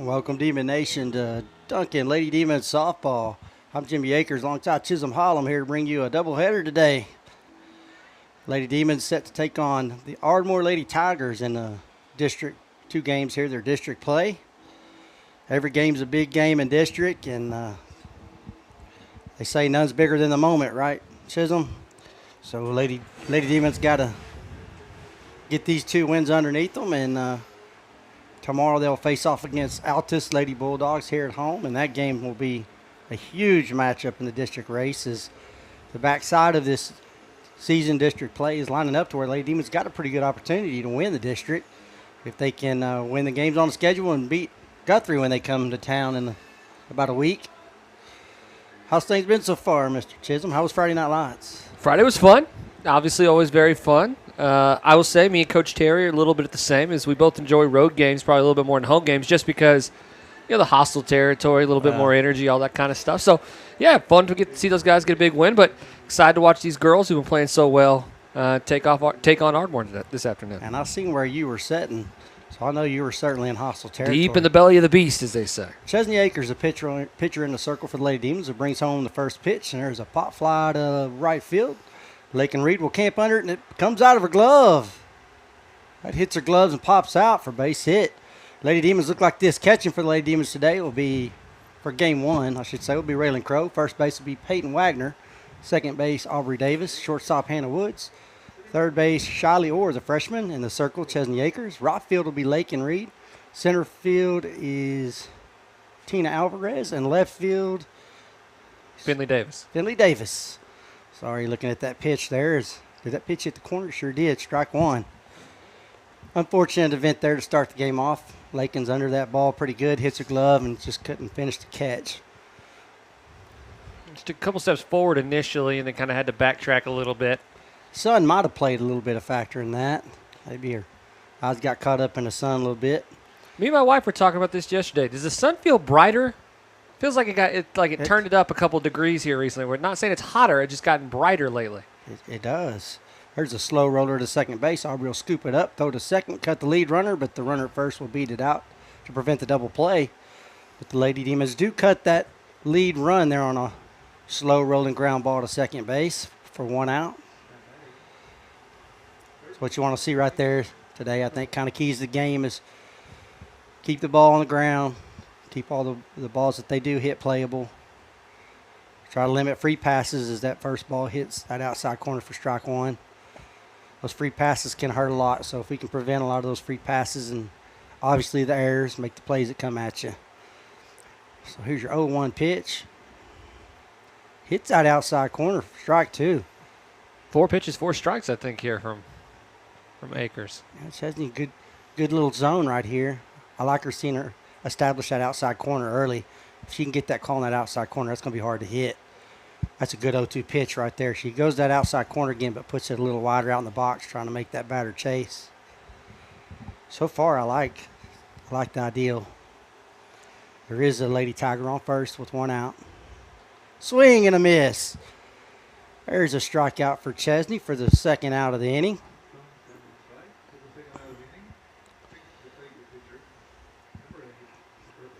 Welcome, Demon Nation, to Duncan Lady Demon Softball. I'm Jimmy Akers alongside Chisholm Hollum here to bring you a doubleheader today. Lady Demons set to take on the Ardmore Lady Tigers in the district. 2 games here, their district play. Every game's a big game in district, and they say none's bigger than the moment, right, Chisholm? So Lady Demons got to get these 2 wins underneath them, and tomorrow they'll face off against Altus Lady Bulldogs here at home, and that game will be a huge matchup in the district race. As the backside of this season district play is lining up to where Lady Demons got a pretty good opportunity to win the district if they can win the games on the schedule and beat Guthrie when they come to town in about a week. How's things been so far, Mr. Chisholm? How was Friday Night Lights? Friday was fun. Obviously, always very fun. I will say me and Coach Terry are a little bit the same, as we both enjoy road games, probably a little bit more than home games, just because, the hostile territory, a little bit more energy, all that kind of stuff. So, yeah, fun to get to see those guys get a big win, but excited to watch these girls who've been playing so well take on Ardmore this afternoon. And I seen where you were sitting, so I know you were certainly in hostile territory. Deep in the belly of the beast, as they say. Chesney Akers, a pitcher in the circle for the Lady Demons, who brings home the first pitch, and there's a pop fly to right field. Lakin Reed will camp under it, and it comes out of her glove. That hits her gloves and pops out for base hit. Lady Demons look like this. Catching for the Lady Demons today will be, for game 1, I should say, will be Raylan Crow. First base will be Peyton Wagner. Second base, Aubrey Davis. Shortstop, Hannah Woods. Third base, Shiley Orr, the freshman. In the circle, Chesney Akers. Right field will be Lakin Reed. Center field is Tina Alvarez. And left field, Finley Davis. Sorry, looking at that pitch there. Did that pitch hit the corner? Sure did. Strike 1. Unfortunate event there to start the game off. Lakin's under that ball pretty good. Hits her glove and just couldn't finish the catch. Just a couple steps forward initially and then kind of had to backtrack a little bit. Sun might have played a little bit of factor in that. Maybe her eyes got caught up in the sun a little bit. Me and my wife were talking about this yesterday. Does the sun feel brighter? Feels like it turned it up a couple degrees here recently. We're not saying it's hotter. It's just gotten brighter lately. It does. There's a slow roller to second base. Aubrey will scoop it up, throw to second, cut the lead runner, but the runner at first will beat it out to prevent the double play. But the Lady Demons do cut that lead run there on a slow rolling ground ball to second base for 1 out. That's what you want to see right there today. I think kind of keys to the game is keep the ball on the ground. Keep all the balls that they do hit playable. Try to limit free passes as that first ball hits that outside corner for strike 1. Those free passes can hurt a lot, so if we can prevent a lot of those free passes and obviously the errors, make the plays that come at you. So here's your 0-1 pitch. Hits that outside corner for strike 2. 4 pitches, 4 strikes, I think, here from Akers. Yeah, Chesney, good little zone right here. I like her seeing her establish that outside corner early. If she can get that call in that outside corner, that's going to be hard to hit. That's a good 0-2 pitch right there. She goes that outside corner again, but puts it a little wider out in the box, trying to make that batter chase. So far, I like the ideal. There is a Lady Tiger on first with 1 out. Swing and a miss. There's a strikeout for Chesney for the second out of the inning.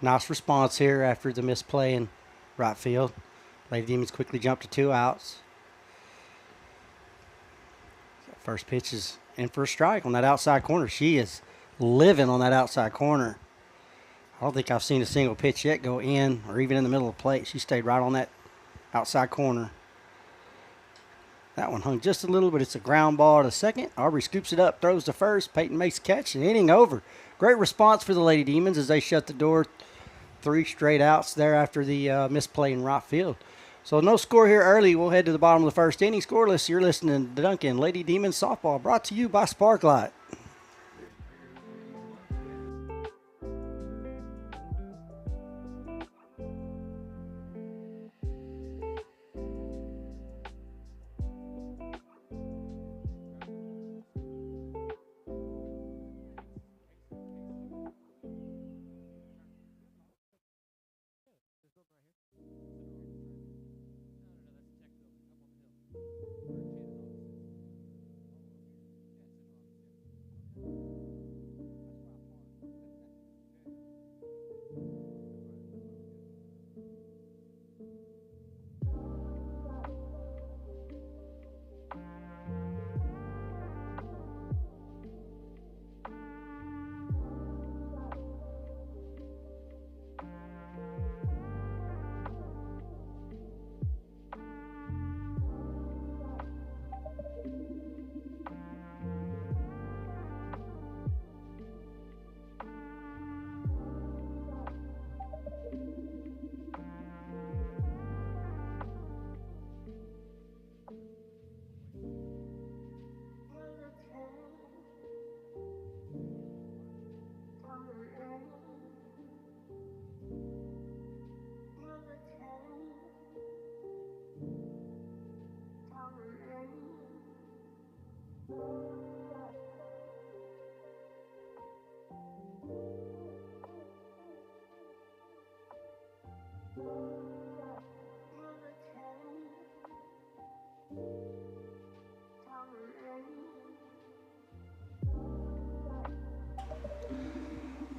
Nice response here after the misplay in right field. Lady Demons quickly jump to 2 outs. First pitch is in for a strike on that outside corner. She is living on that outside corner. I don't think I've seen a single pitch yet go in or even in the middle of the plate. She stayed right on that outside corner. That one hung just a little, but it's a ground ball to second. Aubrey scoops it up, throws to first. Peyton makes a catch, and inning over. Great response for the Lady Demons as they shut the door. 3 straight outs there after the misplay in right field. So no score here early. We'll head to the bottom of the first inning. Scoreless. You're listening to Duncan Lady Demons Softball, brought to you by Sparklight.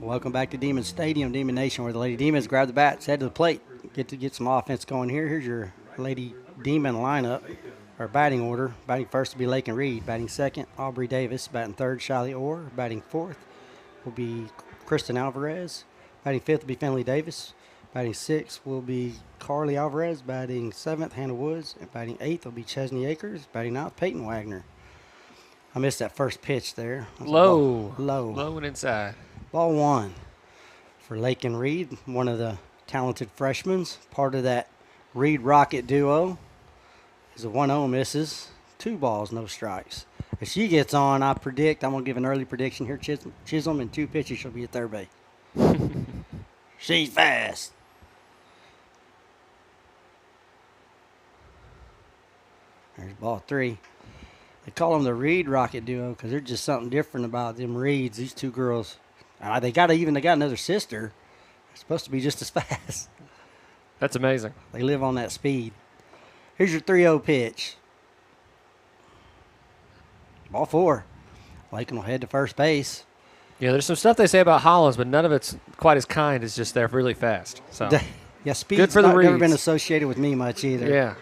Welcome back to Demon Stadium, Demon Nation, where the Lady Demons grab the bats, head to the plate, get some offense going here. Here's your Lady Demon lineup, or batting order. Batting first will be Lakin Reed. Batting second, Aubrey Davis. Batting third, Shiley Orr. Batting fourth will be Kristen Alvarez. Batting fifth will be Finley Davis. Batting sixth will be Carly Alvarez. Batting seventh, Hannah Woods. And batting eighth will be Chesney Akers. Batting ninth, Peyton Wagner. I missed that first pitch there. Low and inside. Ball one for Lakin Reed, one of the talented freshmen, part of that Reed Rocket duo. Is a 1-0 misses. 2 balls, no strikes. If she gets on, I'm going to give an early prediction here. Chisholm in 2 pitches, she'll be at third base. She's fast. There's ball 3. They call them the Reed Rocket duo because there's just something different about them Reeds. These 2 girls, they got another sister. They're supposed to be just as fast. That's amazing. They live on that speed. Here's your 3-0 pitch. Ball 4. Lakin will head to first base. Yeah, there's some stuff they say about Hollins, but none of it's quite as kind as just they're really fast. So yeah, speed's good for the Reeds. Never been associated with me much either. Yeah,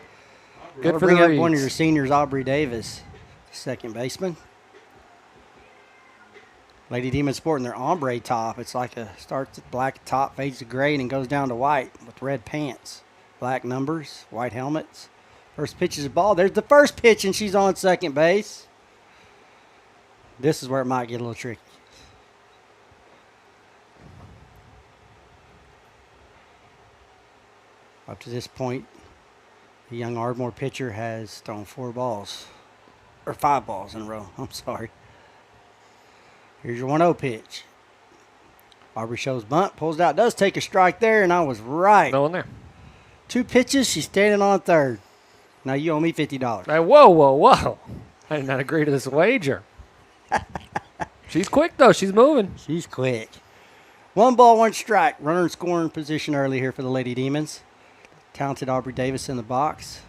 good for bring the up Reeds. One of your seniors, Aubrey Davis, second baseman. Lady Demon sporting their ombre top. It's like starts at black top, fades to gray, and goes down to white with red pants, black numbers, white helmets. First pitch is a ball. There's the first pitch, and she's on second base. This is where it might get a little tricky. Up to this point, the young Ardmore pitcher has thrown 5 balls in a row. I'm sorry. Here's your 1-0 pitch. Aubrey shows bunt, pulls out, does take a strike there, and I was right. No one there. 2 pitches, she's standing on third. Now you owe me $50. Hey, whoa. I did not agree to this wager. She's quick, though. She's moving. She's quick. 1 ball, 1 strike. Runner in scoring position early here for the Lady Demons. Talented Aubrey Davis in the box.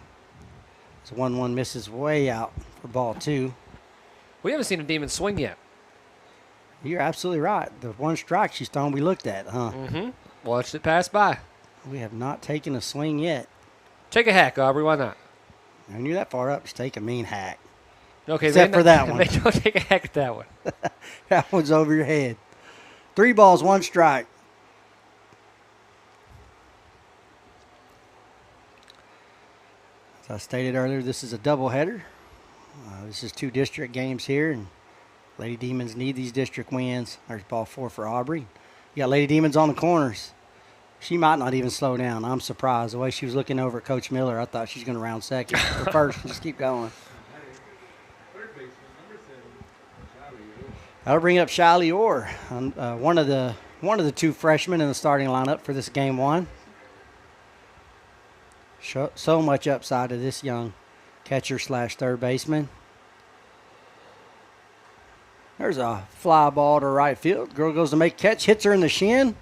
It's 1-1 misses way out for ball 2. We haven't seen a Demon swing yet. You're absolutely right. The 1 strike she's thrown we looked at, huh? Mm-hmm. Watched it pass by. We have not taken a swing yet. Take a hack, Aubrey. Why not? When you're that far up, just take a mean hack. Okay, Except for that one. They don't take a hack at that one. That one's over your head. 3 balls, 1 strike. As I stated earlier, this is a doubleheader. This is 2 district games here, and Lady Demons need these district wins. There's ball 4 for Aubrey. You got Lady Demons on the corners. She might not even slow down. I'm surprised. The way she was looking over at Coach Miller, I thought she's going to round second or first and just keep going. That'll bring up Shiley Orr, one of the 2 freshmen in the starting lineup for this game 1. So much upside to this young catcher / third baseman. There's a fly ball to right field. Girl goes to make a catch, hits her in the shin.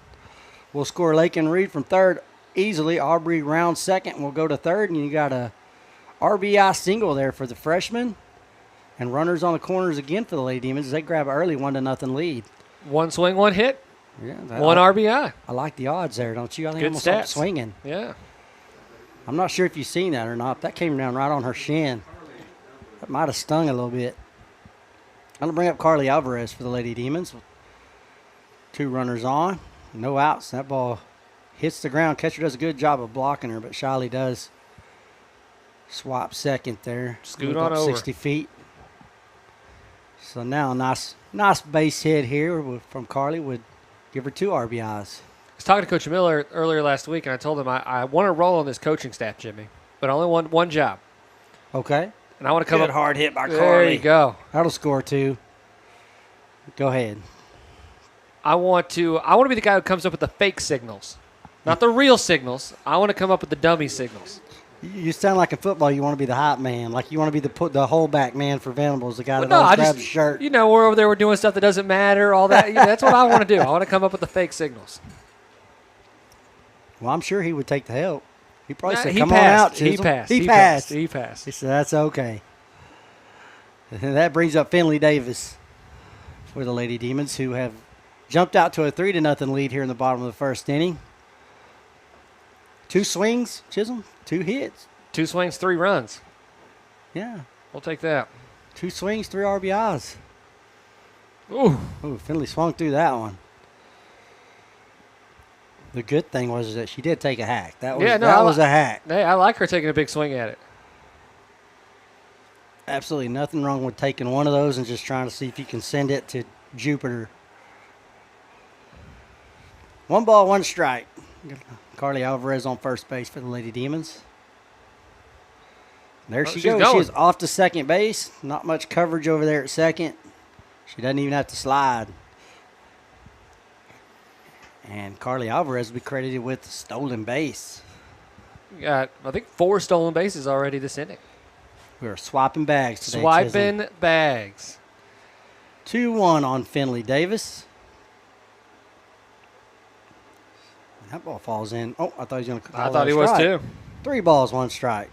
We'll score Lakin Reed from third easily. Aubrey rounds second and will go to third. And you got a RBI single there for the freshman. And runners on the corners again for the Lady Demons as they grab an early 1-0 lead. 1 swing, 1 hit. Yeah, 1 RBI. I like the odds there, don't you? I think Good almost stats. swinging. Yeah. I'm not sure if you've seen that or not. That came down right on her shin. That might have stung a little bit. I'm going to bring up Carly Alvarez for the Lady Demons. 2 runners on. No outs. That ball hits the ground. Catcher does a good job of blocking her, but Shiley does swap second there. Scoot on over. 60 feet. So now a nice base hit here from Carly would give her 2 RBIs. I was talking to Coach Miller earlier last week, and I told him I want to roll on this coaching staff, Jimmy, but I only want one job. Okay. And I want to come Good up. hard hit by Carly. There you go. That'll score 2. Go ahead. I want to be the guy who comes up with the fake signals, not the real signals. I want to come up with the dummy signals. You sound like in football you want to be the hype man. Like you want to be the holdback man for Venables, the guy that I always just grabs the shirt. You know, we're over there, we're doing stuff that doesn't matter, all that. That's what I want to do. I want to come up with the fake signals. Well, I'm sure he would take the help. He probably said, he come passed. on out, He Chisholm. passed. He passed. He passed. He said, that's okay. And that brings up Finley Davis for the Lady Demons, who have jumped out to a 3-0 lead here in the bottom of the first inning. 2 swings, Chisholm, 2 hits. 2 swings, 3 runs. Yeah. We'll take that. 2 swings, 3 RBIs. Ooh. Ooh, Finley swung through that one. The good thing was that she did take a hack. That was a hack. Hey, I like her taking a big swing at it. Absolutely nothing wrong with taking one of those and just trying to see if you can send it to Jupiter. 1 ball, 1 strike. Carly Alvarez on first base for the Lady Demons. There she goes. Going. She's off to second base. Not much coverage over there at second. She doesn't even have to slide. And Carly Alvarez will be credited with stolen base. We got, I think, 4 stolen bases already this inning. We are swapping bags today. Swiping bags. 2-1 on Finley Davis. That ball falls in. Oh, I thought he was going to call I thought he was too. 3 balls, 1 strike.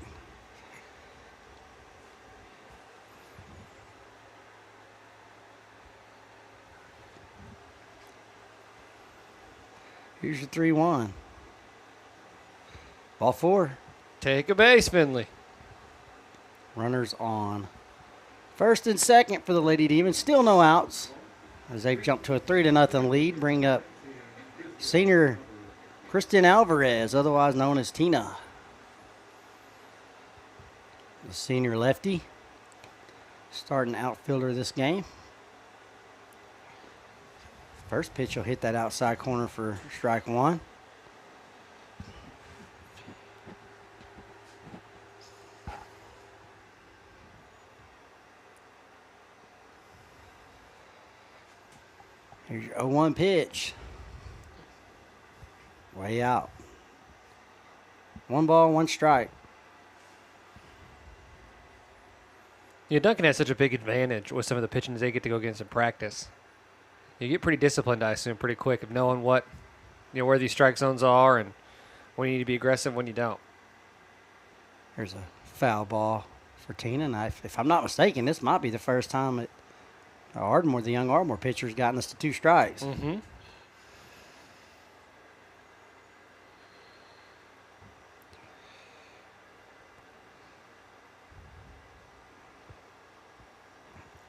Here's your 3-1. Ball 4. Take a base, Finley. Runners on first and second for the Lady Demons. Still no outs as they've jumped to a 3-0 lead. Bring up senior Kristen Alvarez, otherwise known as Tina. The senior lefty, starting outfielder this game. First pitch will hit that outside corner for strike 1. Here's your 0-1 pitch. Way out. 1 ball, 1 strike. Yeah, Duncan has such a big advantage with some of the pitching they get to go against in practice. You get pretty disciplined, I assume, pretty quick of knowing what, where these strike zones are and when you need to be aggressive, when you don't. There's a foul ball for Tina, and if I'm not mistaken, this might be the first time that Ardmore, the young Ardmore pitcher, has gotten us to 2 strikes. Mm-hmm.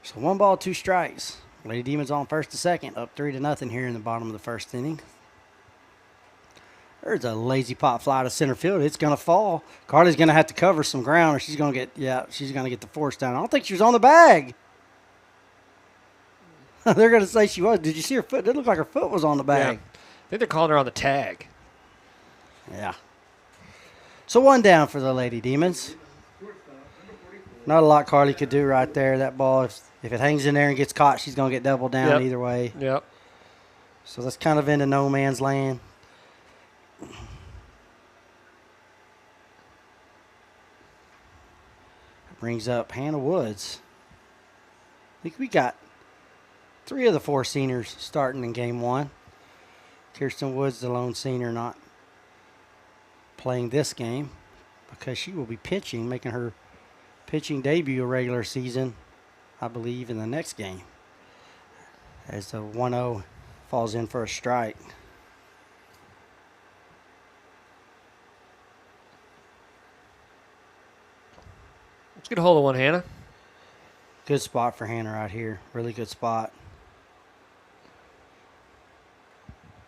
So 1 ball, 2 strikes. Lady Demons on first to second, up 3-0 here in the bottom of the first inning. There's a lazy pop fly to center field. It's going to fall. Carly's going to have to cover some ground, or she's going to get the force down. I don't think she was on the bag. They're going to say she was. Did you see her foot? It looked like her foot was on the bag. Yeah. I think they're calling her on the tag. Yeah. So 1 down for the Lady Demons. Not a lot Carly could do right there. That ball, if it hangs in there and gets caught, she's going to get doubled down either way. Yep. So that's kind of into no man's land. Brings up Hannah Woods. I think we got 3 of the 4 seniors starting in game 1. Kirsten Woods, the lone senior, not playing this game because she will be pitching, making her pitching debut a regular season, I believe, in the next game. As the 1-0 falls in for a strike. Let's get a hold of one, Hannah. Good spot for Hannah right here. Really good spot.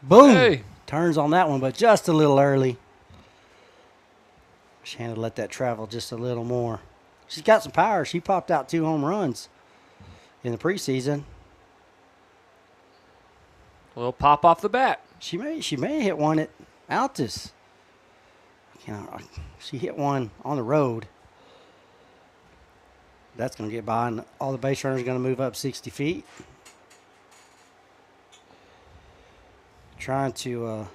Boom! Hey. Turns on that one, but just a little early. Wish Hannah let that travel just a little more. She's got some power. She popped out 2 home runs in the preseason. A little pop off the bat. She may hit one at Altus. She hit one on the road. That's going to get by, and all the base runners are going to move up 60 feet. Trying to,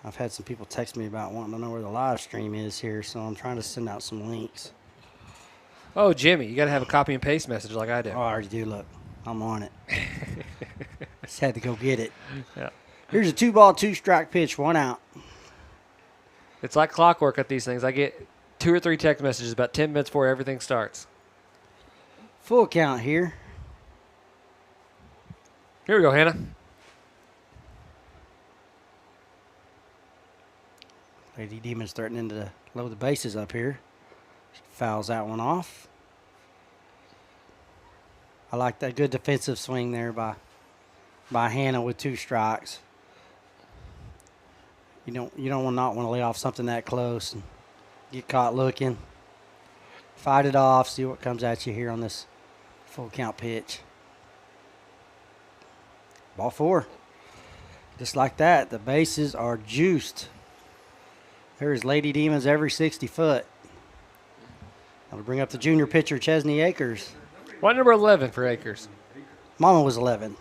I've had some people text me about wanting to know where the live stream is here, so I'm trying to send out some links. Oh, Jimmy, you got to have a copy and paste message like I do. Oh, I already do. Look, I'm on it. Just had to go get it. Yeah. Here's a 2 ball, 2 strike pitch, 1 out. It's like clockwork at these things. I get 2 or 3 text messages about 10 minutes before everything starts. Full count here. Here we go, Hannah. Lady Demon's threatening to load the bases up here. She fouls that one off. I like that good defensive swing there by Hannah with 2 strikes. You don't want to lay off something that close and get caught looking. Fight it off. See what comes at you here on this full count pitch. Ball 4. Just like that, the bases are juiced. There's Lady Demons every 60 foot. I'll bring up the junior pitcher, Chesney Akers. What number 11 for Akers? Mama was 11.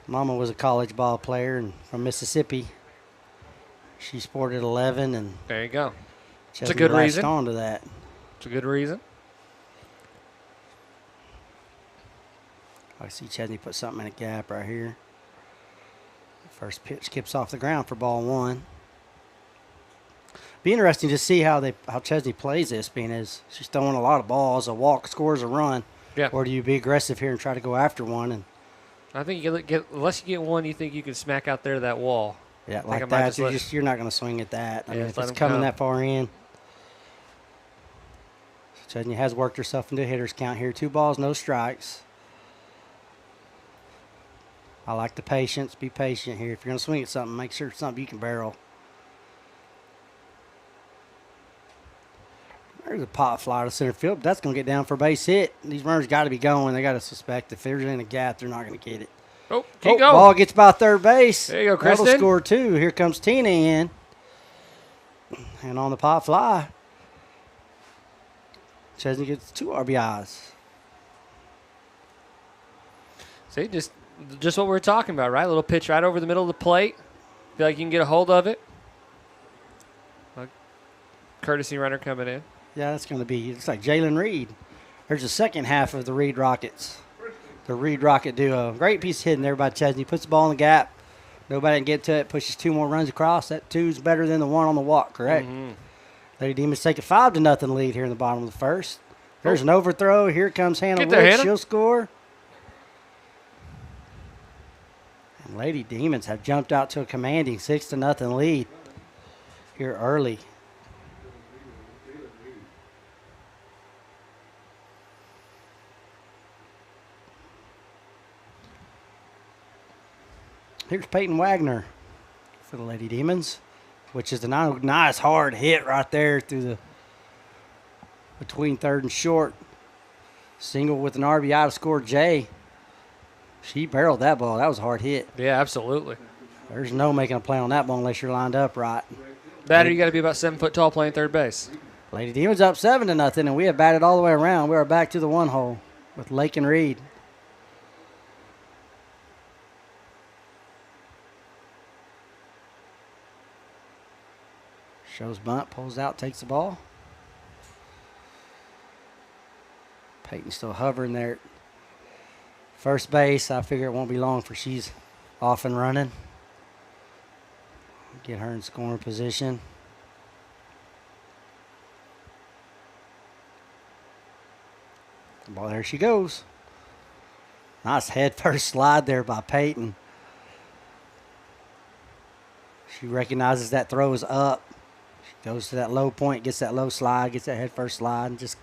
Mama was a college ball player and from Mississippi. She sported 11, and there you go. Chesney it's a good latched reason. on to that. It's a good reason. I see Chesney put something in a gap right here. First pitch skips off the ground for ball 1. Be interesting to see how Chesney plays this, being as she's throwing a lot of balls. A walk scores a run. Yeah. Or do you be aggressive here and try to go after one? And I think you get unless you get one, you think you can smack out there to that wall. yeah, like that, you're not going to swing at that. I mean, if it's coming that far in. So Chesney has worked herself into a hitter's count here. 2 balls, no strikes. I like the patience. Be patient here. If you're going to swing at something, make sure it's something you can barrel. There's a pop fly to center field. But that's going to get down for a base hit. These runners got to be going. They got to suspect if there's in a gap, they're not going to get it. Oh, keep going. Ball gets by third base. There you go, Kristen. That'll score 2. Here comes Tina in. And on the pop fly, Chesney gets 2 RBIs. See, just what we were talking about, right? A little pitch right over the middle of the plate. Feel like you can get a hold of it. A courtesy runner coming in. Yeah, that's going to be, it's like Jalen Reed. There's the second half of the Reed Rockets. The Reed Rocket duo. Great piece hitting there by Chesney. Puts the ball in the gap. Nobody can get to it. Pushes 2 more runs across. That 2's better than the 1 on the walk, correct? Mm-hmm. Lady Demons take a 5-0 lead here in the bottom of the first. There's an overthrow. Here comes Hannah Get there, Woods. Hannah. She'll score. And Lady Demons have jumped out to a commanding 6-0 lead here early. Here's Peyton Wagner for the Lady Demons, which is a nice hard hit right there through the between third and short. Single with an RBI to score Jay. She barreled that ball. That was a hard hit. Yeah, absolutely. There's no making a play on that ball unless you're lined up right. That or you got to be about 7 foot tall playing third base. Lady Demons up 7-0, and we have batted all the way around. We are back to the 1 hole with Lake and Reed. Shows bunt, pulls out, takes the ball. Peyton's still hovering there at first base. I figure it won't be long for she's off and running. Get her in scoring position. Ball, there she goes. Nice head first slide there by Peyton. She recognizes that throw is up. She goes to that low point, gets that low slide, gets that head first slide, and just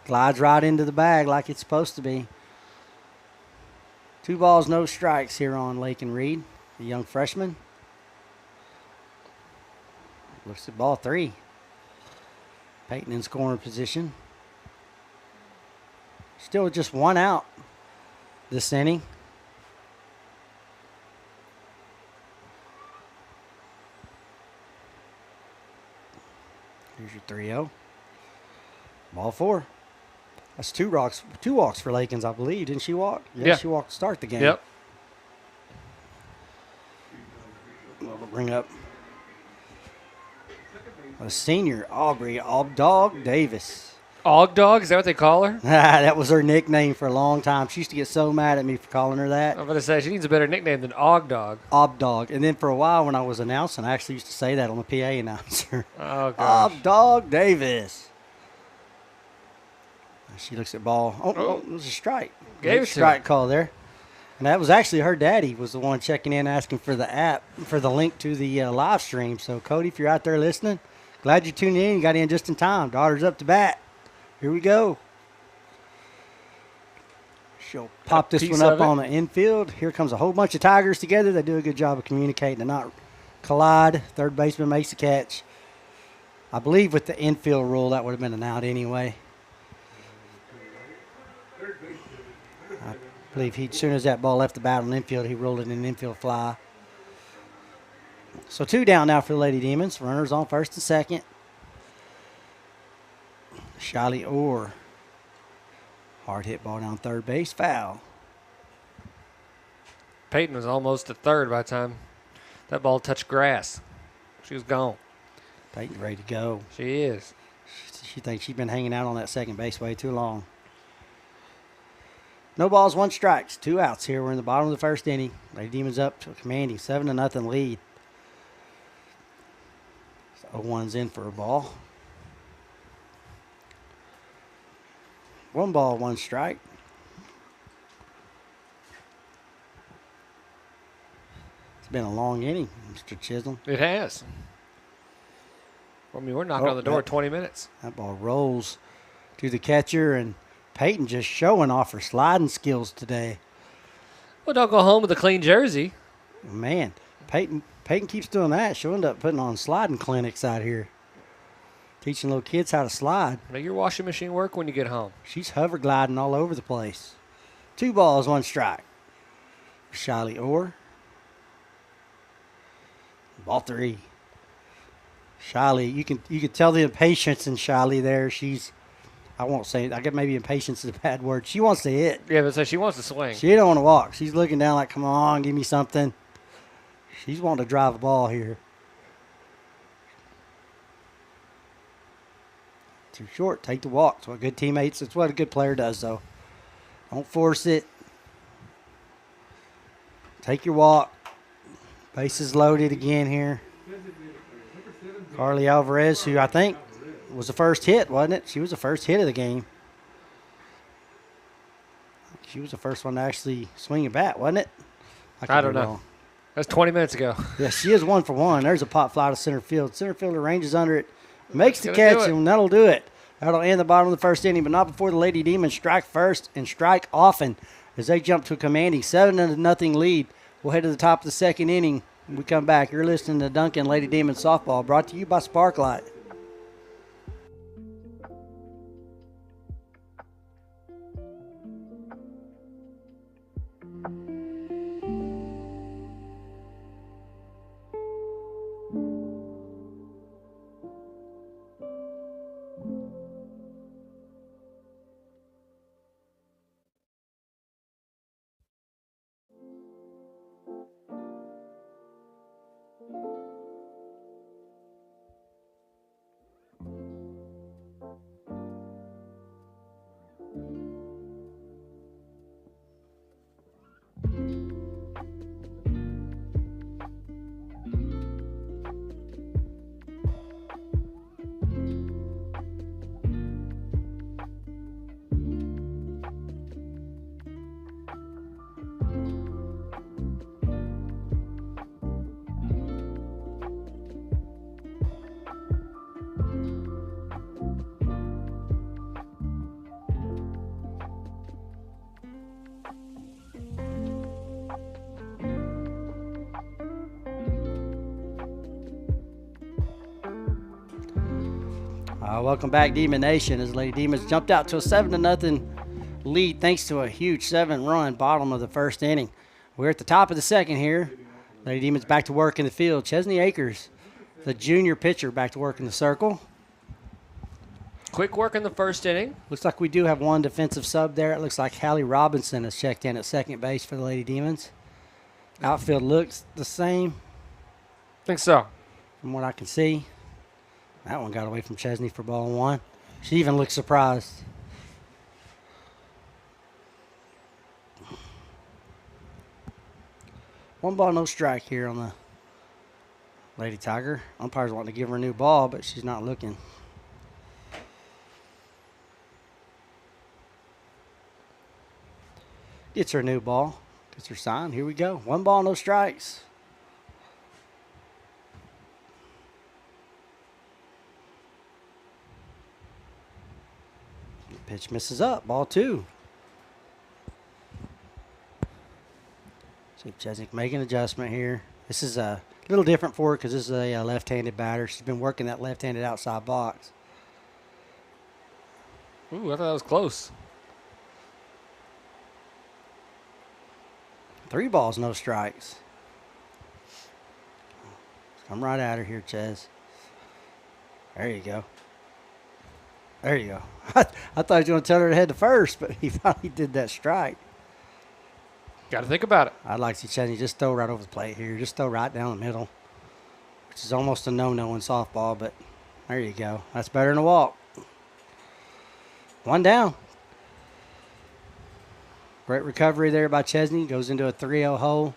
glides right into the bag like it's supposed to be. 2 balls, no strikes here on Lake and Reed, the young freshman. Looks at ball 3. Peyton in scoring position. Still just 1 out this inning. Here's your 3-0. Ball 4. That's 2 walks for Lakins, I believe. Didn't she walk? Yeah. She walked to start the game. Yep. We'll bring up a senior, Aubrey Dog Davis. Og Dog, is that what they call her? That was her nickname for a long time. She used to get so mad at me for calling her that. I'm going to say she needs a better nickname than Og Dog. Dog. And then for a while when I was announcing, I actually used to say that on the PA announcer. Oh, gosh. Dog Davis. She looks at ball. Oh, it was a strike. Gave it to strike call there. And that was actually her daddy was the one checking in asking for the app, for the link to the live stream. So, Cody, if you're out there listening, glad you tuned in. You got in just in time. Daughter's up to bat. Here we go. She'll pop this one up on the infield. Here comes a whole bunch of Tigers together. They do a good job of communicating to not collide. Third baseman makes the catch. I believe with the infield rule, that would have been an out anyway. I believe as soon as that ball left the bat on the infield, he rolled it in an infield fly. So 2 down now for the Lady Demons. Runners on first and second. Shiley Orr. Hard hit ball down third base. Foul. Peyton was almost at third by the time that ball touched grass. She was gone. Peyton's ready to go. She is. She thinks she's been hanging out on that second base way too long. No balls, 1 strike. 2 outs here. We're in the bottom of the first inning. Lady Demons up to a commanding 7-0 lead. 0-1's in for a ball. 1 ball, 1 strike. It's been a long inning, Mr. Chisholm. It has. I mean, we're knocking on the door 20 minutes. That ball rolls to the catcher, and Peyton just showing off her sliding skills today. Well, don't go home with a clean jersey. Man, Peyton keeps doing that. She'll end up putting on sliding clinics out here, teaching little kids how to slide. Make your washing machine work when you get home. She's hover gliding all over the place. 2 balls, 1 strike. Shiley Orr. Ball 3. Shiley, you can tell the impatience in Shiley there. I won't say it. I guess maybe impatience is a bad word. She wants to hit. Yeah, but so she wants to swing. She don't want to walk. She's looking down like, come on, give me something. She's wanting to drive a ball here. Too short. Take the walk. It's what good teammates. It's what a good player does, though. Don't force it. Take your walk. Bases loaded again here. Carly Alvarez, who I think was the first hit, wasn't it? She was the first hit of the game. She was the first one to actually swing a bat, wasn't it? I don't know. That's 20 minutes ago. Yeah, she is 1 for 1. There's a pop fly to center field. Center fielder ranges under it, makes the catch, and that'll do it. That'll end the bottom of the first inning, but not before the Lady Demons strike first and strike often as they jump to a commanding 7-0 lead. We'll head to the top of the second inning. When we come back, you're listening to Duncan Lady Demons Softball, brought to you by Sparklight. Welcome back, Demon Nation, as Lady Demons jumped out to a 7-0 lead thanks to a huge 7-run bottom of the first inning. We're at the top of the second here. Lady Demons back to work in the field. Chesney Akers, the junior pitcher, back to work in the circle. Quick work in the first inning. Looks like we do have 1 defensive sub there. It looks like Hallie Robinson has checked in at second base for the Lady Demons. Outfield looks the same. Think so. From what I can see. That one got away from Chesney for ball 1. She even looked surprised. One ball, no strike here on the Lady Tiger. Umpire's wanting to give her a new ball, but she's not looking. Gets her a new ball. That's her sign. Here we go. 1 ball, no strikes. Pitch misses up. Ball 2. See if Chesnick make an adjustment here. This is a little different for her because this is a left-handed batter. She's been working that left-handed outside box. Ooh, I thought that was close. 3 balls, no strikes. Come right at her here, Ches. There you go. There you go. I thought he was going to tell her to head to first, but he finally did that strike. Got to think about it. I'd like to see Chesney just throw right over the plate here. Just throw right down the middle, which is almost a no-no in softball, but there you go. That's better than a walk. 1 down. Great recovery there by Chesney. Goes into a 3-0 hole.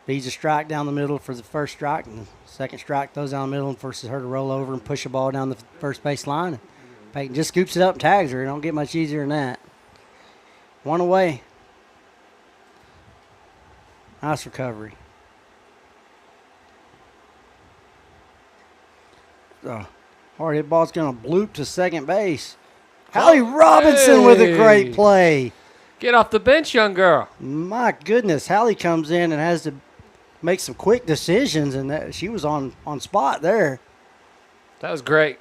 Beats a strike down the middle for the first strike, and the second strike throws down the middle and forces her to roll over and push the ball down the first base line. Peyton just scoops it up and tags her. It don't get much easier than that. 1 away. Nice recovery. Hard hit ball's going to bloop to second base. Hallie Robinson with a great play. Get off the bench, young girl. My goodness, Hallie comes in and has to make some quick decisions, and she was on spot there. That was great.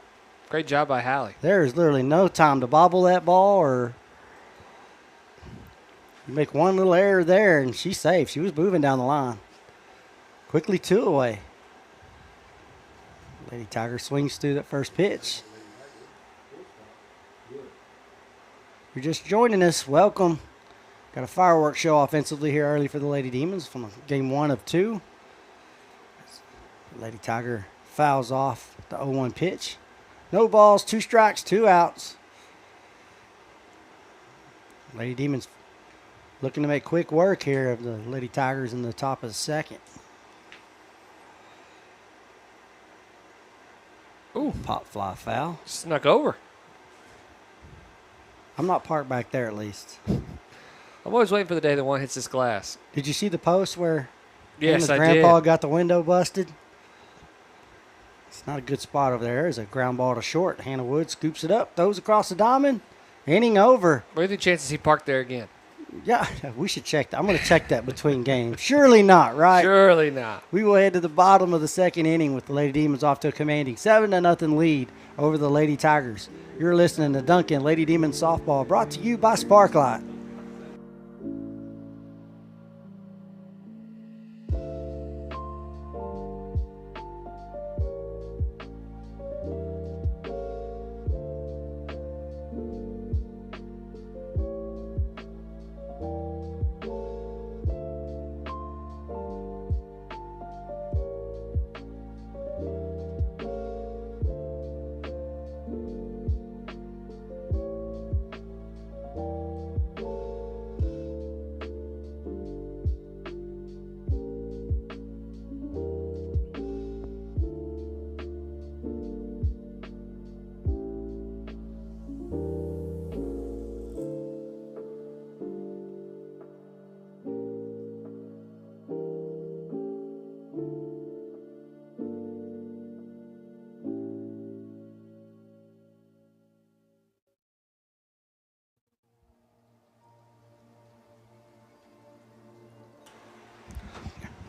Great job by Hallie. There is literally no time to bobble that ball, or you make one little error there, and she's safe. She was moving down the line. Quickly 2 away. Lady Tiger swings through that first pitch. You're just joining us. Welcome. Got a fireworks show offensively here early for the Lady Demons from game 1 of 2. Lady Tiger fouls off the 0-1 pitch. No balls, 2 strikes, 2 outs. Lady Demons looking to make quick work here of the Lady Tigers in the top of the second. Ooh. Pop fly foul. Snuck over. I'm not parked back there at least. I'm always waiting for the day that one hits this glass. Did you see the post where Yes, I Grandpa did. got the window busted? It's not a good spot over there. There's a ground ball to short. Hannah Wood scoops it up, throws across the diamond. Inning over. What are the chances he parked there again? Yeah, we should check that. I'm going to check that between games. Surely not, right? Surely not. We will head to the bottom of the second inning with the Lady Demons off to a commanding 7-0 lead over the Lady Tigers. You're listening to Duncan Lady Demons Softball, brought to you by Sparklight.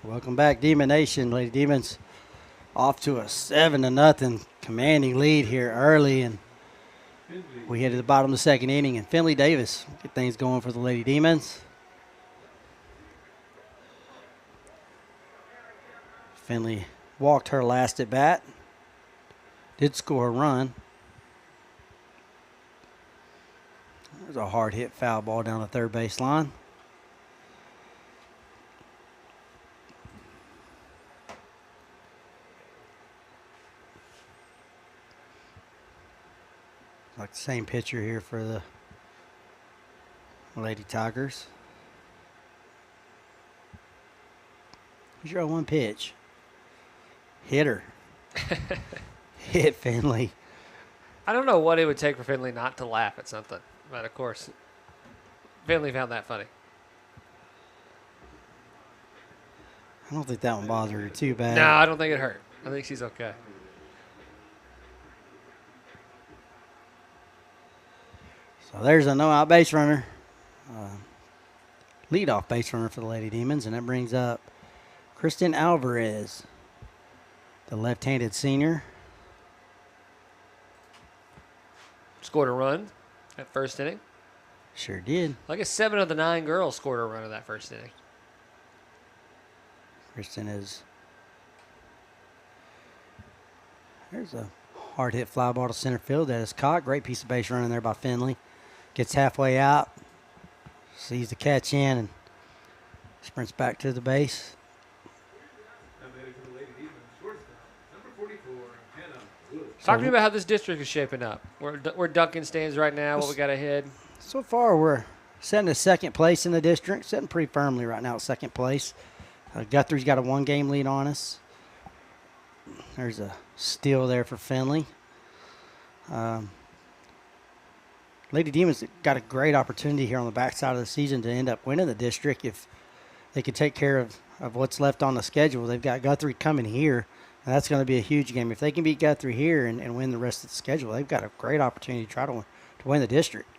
Welcome back, Demon Nation. Lady Demons off to a 7-0 commanding lead here early, and we head to the bottom of the second inning, and Finley Davis get things going for the Lady Demons. Finley walked her last at bat, did score a run. There's a hard hit foul ball down the third base line. Like the same pitcher here for the Lady Tigers. Here's your 0-1 pitch. Hit her. Hit Finley. I don't know what it would take for Finley not to laugh at something. But, of course, Finley found that funny. I don't think that one bothered her too bad. No, I don't think it hurt. I think she's okay. So there's a no-out base runner. Leadoff base runner for the Lady Demons, and that brings up Kristen Alvarez, the left-handed senior. Scored a run at first inning. Sure did. I guess 7 of the 9 girls scored a run in that first inning. Kristen is. There's a hard hit fly ball to center field that is caught. Great piece of base running there by Finley. Gets halfway out, sees the catch in, and sprints back to the base. Talk to me about how this district is shaping up. Where Duncan stands right now, what we got ahead. So far, we're sitting at second place in the district, sitting pretty firmly right now at second place. Guthrie's got a 1-game lead on us. There's a steal there for Finley. Lady Demons got a great opportunity here on the backside of the season to end up winning the district if they could take care of what's left on the schedule. They've got Guthrie coming here, and that's going to be a huge game. If they can beat Guthrie here and win the rest of the schedule, they've got a great opportunity to try to win the district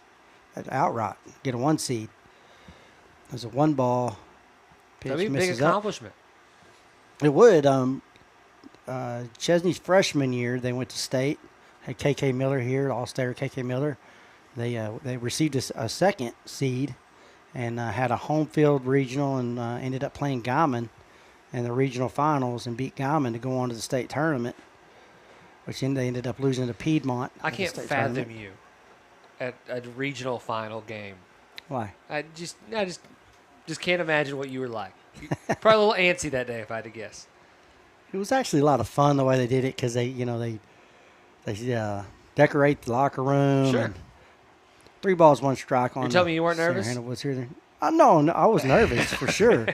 outright, get a 1 seed. There's a 1-ball pitch. That'd be a big accomplishment. It would. Chesney's freshman year, they went to state. Had KK Miller here, All-Stater KK Miller. They received a second seed and had a home field regional and ended up playing Guyman in the regional finals and beat Guyman to go on to the state tournament, which they ended up losing to Piedmont. I can't fathom you at a regional final game. Why? I just can't imagine what you were like. Probably a little antsy that day, if I had to guess. It was actually a lot of fun the way they did it because they decorate the locker room. Sure. And 3 balls, 1 strike on. You tell me you weren't nervous? No, I was nervous for sure.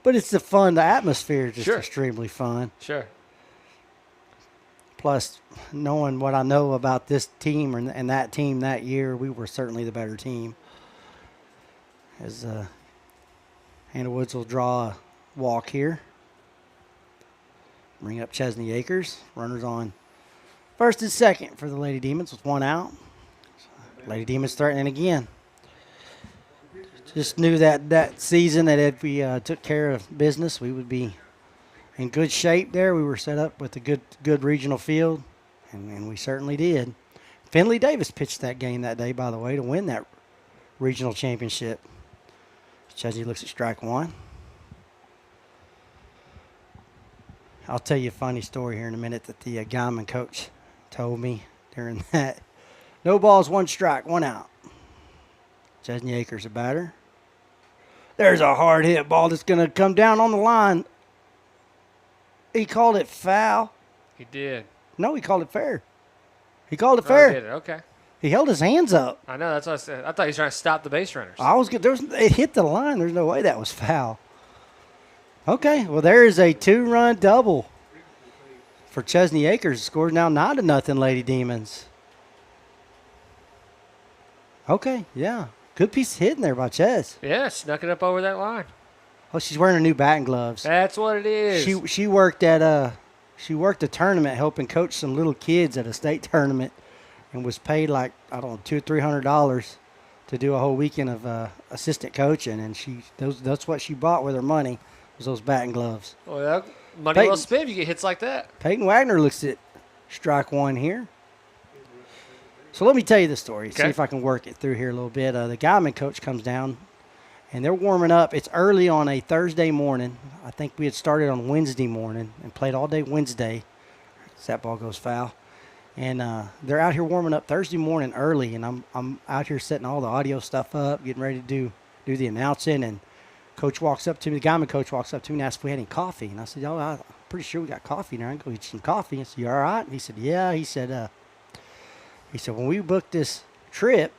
But it's the atmosphere is just extremely fun. Sure. Plus, knowing what I know about this team and that team that year, we were certainly the better team. As Hannah Woods will draw a walk here. Bring up Chesney Acres. Runners on first and second for the Lady Demons with 1 out. Lady Demons threatening again. Just knew that season that if we took care of business, we would be in good shape there. We were set up with a good regional field, and we certainly did. Finley Davis pitched that game that day, by the way, to win that regional championship. Chesney looks at strike 1. I'll tell you a funny story here in a minute that the Guyman coach told me during that. No balls, 1 strike, 1 out. Chesney Acres, a batter. There's a hard hit ball that's going to come down on the line. He called it foul. He did. No, he called it fair. He called it fair. He did it. Okay. He held his hands up. I know. That's what I said. I thought he was trying to stop the base runners. I was good. It hit the line. There's no way that was foul. Okay. Well, there is a 2-run double for Chesney Acres. Scores now 9-0, Lady Demons. Okay. Yeah. Good piece of hitting there by Ches. Yeah, snuck it up over that line. Oh, she's wearing her new batting gloves. That's what it is. She worked at a tournament helping coach some little kids at a state tournament, and was paid like $200 or $300 to do a whole weekend of assistant coaching. And that's what she bought with her money was those batting gloves. Well, money well spent if you get hits like that. Peyton Wagner looks at strike 1 here. So let me tell you the story. Okay. See if I can work it through here a little bit. The Guyman coach comes down, and they're warming up. It's early on a Thursday morning. I think we had started on Wednesday morning and played all day Wednesday. That ball goes foul. And they're out here warming up Thursday morning early, and I'm out here setting all the audio stuff up, getting ready to do the announcing. And coach walks up to me. The Guyman coach walks up to me and asks if we had any coffee. And I said, I'm pretty sure we got coffee now. I can go get some coffee. I said, you all right? And he said, yeah. He said, when we booked this trip,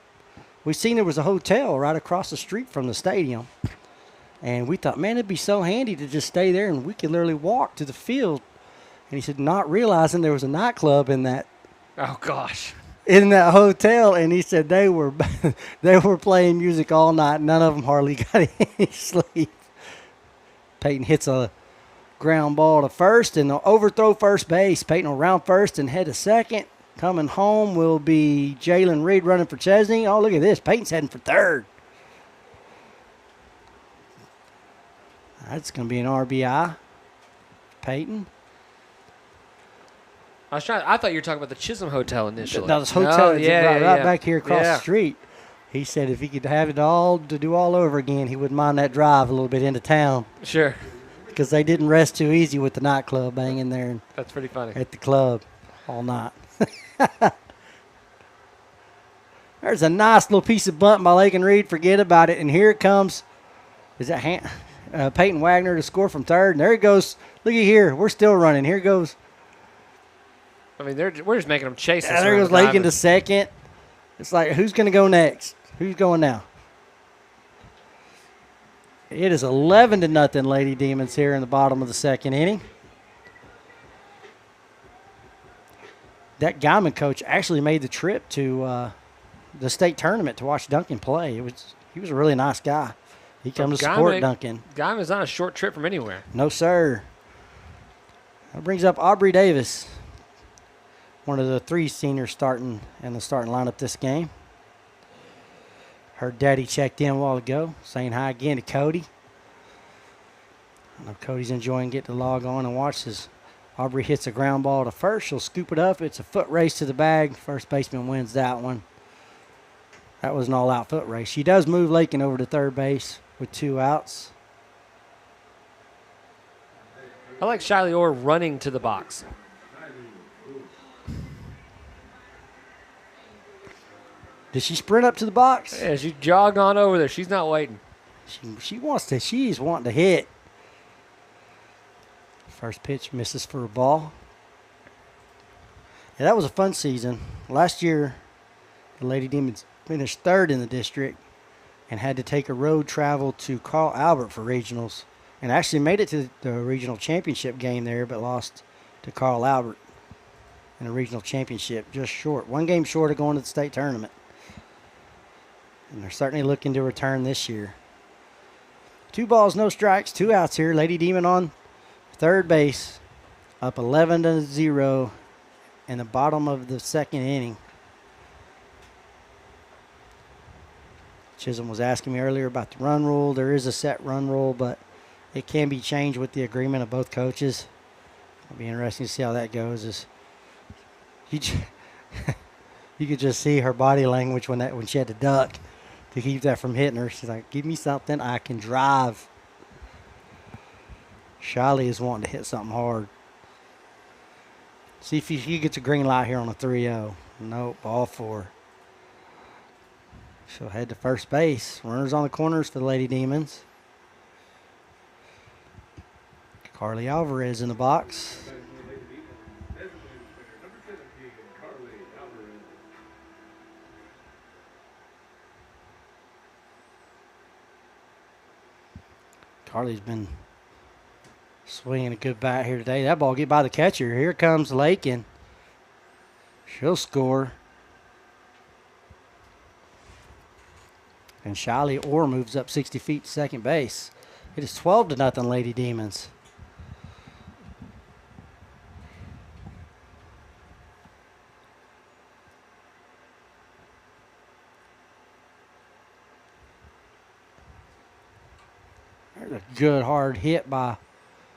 we seen there was a hotel right across the street from the stadium. And we thought, man, it'd be so handy to just stay there and we could literally walk to the field. And he said, not realizing there was a nightclub in that. Oh, gosh. In that hotel. And he said they were playing music all night. None of them hardly got any sleep. Peyton hits a ground ball to first and they'll overthrow first base. Peyton will round first and head to second. Coming home will be Jalen Reed running for Chesney. Oh, look at this. Peyton's heading for third. That's going to be an RBI. Peyton. I thought you were talking about the Chisholm Hotel initially. No, this hotel is right back here across the street. He said if he could have it all to do all over again, he wouldn't mind that drive a little bit into town. Sure. Because they didn't rest too easy with the nightclub banging there. That's pretty funny. At the club all night. There's a nice little piece of bunt by Lakin Reed. Forget about it. And here it comes. Is that Peyton Wagner to score from third? And there he goes. Looky here. We're still running. Here goes. I mean, we're just making them chase us. There goes Lakin to second. It's like, who's going to go next? Who's going now? It is 11-0 Lady Demons here in the bottom of the second inning. That Guyman coach actually made the trip to the state tournament to watch Duncan play. He was a really nice guy. He comes to support Duncan. Guyman's on a short trip from anywhere. No, sir. That brings up Aubrey Davis, one of the 3 seniors starting in the starting lineup this game. Her daddy checked in a while ago, saying hi again to Cody. I know Cody's enjoying getting to log on and watch as Aubrey hits a ground ball to first. She'll scoop it up. It's a foot race to the bag. First baseman wins that one. That was an all-out foot race. She does move Lakin over to third base with 2 outs. I like Shiley Orr running to the box. Did she sprint up to the box? Yeah, she jogged on over there. She's not waiting. She wants to. She's wanting to hit. First pitch misses for a ball. Yeah, that was a fun season. Last year, the Lady Demons finished third in the district and had to take a road travel to Carl Albert for regionals, and actually made it to the regional championship game there, but lost to Carl Albert in the regional championship, just short. 1 game short of going to the state tournament. And they're certainly looking to return this year. 2 balls, no strikes, 2 outs here. Lady Demon on third base, up 11-0 in the bottom of the second inning. Chisholm was asking me earlier about the run rule. There is a set run rule, but it can be changed with the agreement of both coaches. It'll be interesting to see how that goes. You could just see her body language when she had to duck to keep that from hitting her. She's like, give me something I can drive. Shiley is wanting to hit something hard. See if he gets a green light here on a 3-0. Nope, ball 4. She'll head to first base. Runners on the corners for the Lady Demons. Carly Alvarez in the box. Carly's been swinging a good bat here today. That ball get by the catcher. Here comes Lakin. She'll score. And Shiley Orr moves up 60 feet to second base. It is 12-0 Lady Demons. There's a good hard hit by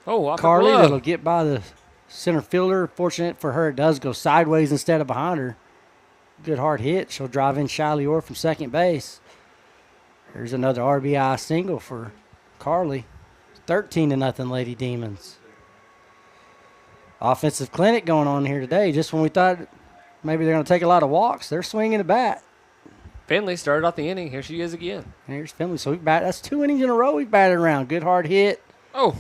Carly. That'll get by the center fielder. Fortunate for her, it does go sideways instead of behind her. Good hard hit. She'll drive in Shiley Orr from second base. Here's another RBI single for Carly. 13-0 Lady Demons. Offensive clinic going on here today. Just when we thought maybe they're going to take a lot of walks, they're swinging the bat. Finley started off the inning. Here she is again. Here's Finley. So that's 2 innings in a row we've batted around. Good hard hit. Oh.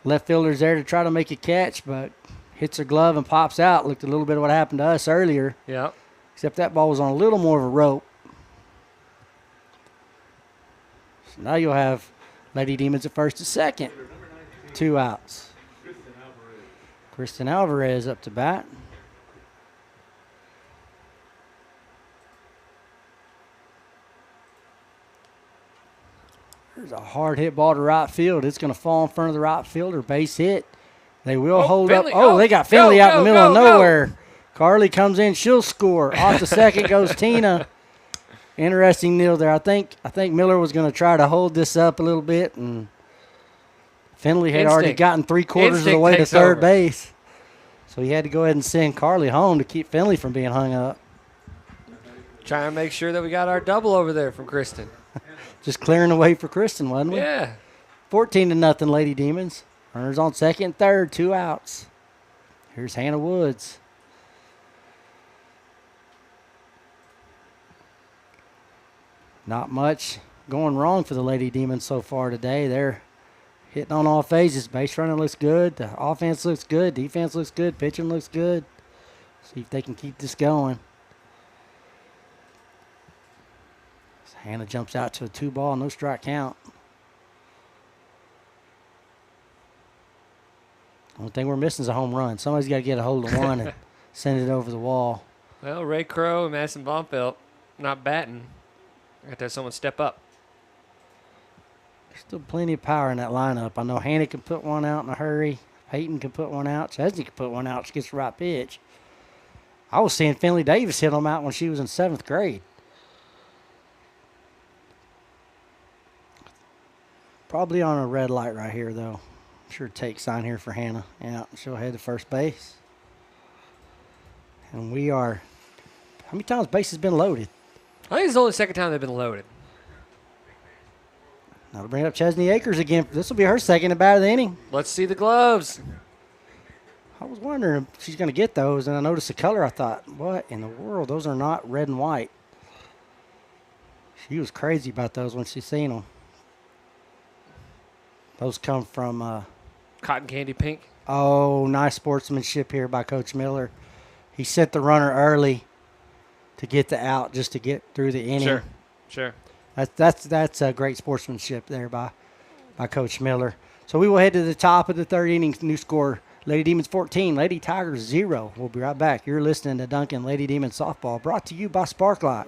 Left fielder's there to try to make a catch, but hits her glove and pops out. Looked a little bit of what happened to us earlier. Yeah. Except that ball was on a little more of a rope. So now you'll have Lady Demons at first and second. 2 outs. Kristen Alvarez up to bat. There's a hard hit ball to right field. It's going to fall in front of the right fielder. Base hit. They will hold Finley. up. Oh, they got Finley out in the middle of Go. nowhere. Carly comes in. She'll score. Off the second goes Tina. Interesting deal there. I think Miller was going to try to hold this up a little bit, and Finley had already gotten 3/4 of the way to third base. So he had to go ahead and send Carly home to keep Finley from being hung up. Trying to make sure that we got our double over there from Kristen. Just clearing the way for Kristen, wasn't we? Yeah. 14-0 Lady Demons. Runners on second and third, 2 outs. Here's Hannah Woods. Not much going wrong for the Lady Demons so far today. They're hitting on all phases. Base running looks good. The offense looks good. Defense looks good. Pitching looks good. See if they can keep this going. Hannah jumps out to a 2-ball, no strike count. Only thing we're missing is a home run. Somebody's got to get a hold of one and send it over the wall. Well, Ray Crow and Madison Bonfelt not batting. Got to have someone step up. There's still plenty of power in that lineup. I know Hannah can put one out in a hurry. Peyton can put one out. Chesney can put one out. She gets the right pitch. I was seeing Finley Davis hit them out when she was in 7th grade. Probably on a red light right here, though. Sure take sign here for Hannah. Yeah, she'll head to first base. And we are, how many times base has been loaded? I think it's the only second time they've been loaded. Now to bring up Chesney Akers again. This will be her second at bat of the inning. Let's see the gloves. I was wondering if she's going to get those, and I noticed the color. I thought, what in the world? Those are not red and white. She was crazy about those when she seen them. Those come from Cotton candy pink. Oh, nice sportsmanship here by Coach Miller. He sent the runner early to get the out just to get through the inning. Sure. That's a great sportsmanship there by Coach Miller. So we will head to the top of the third inning. New score, Lady Demons 14, Lady Tigers 0. We'll be right back. You're listening to Duncan Lady Demons Softball, brought to you by Sparklight.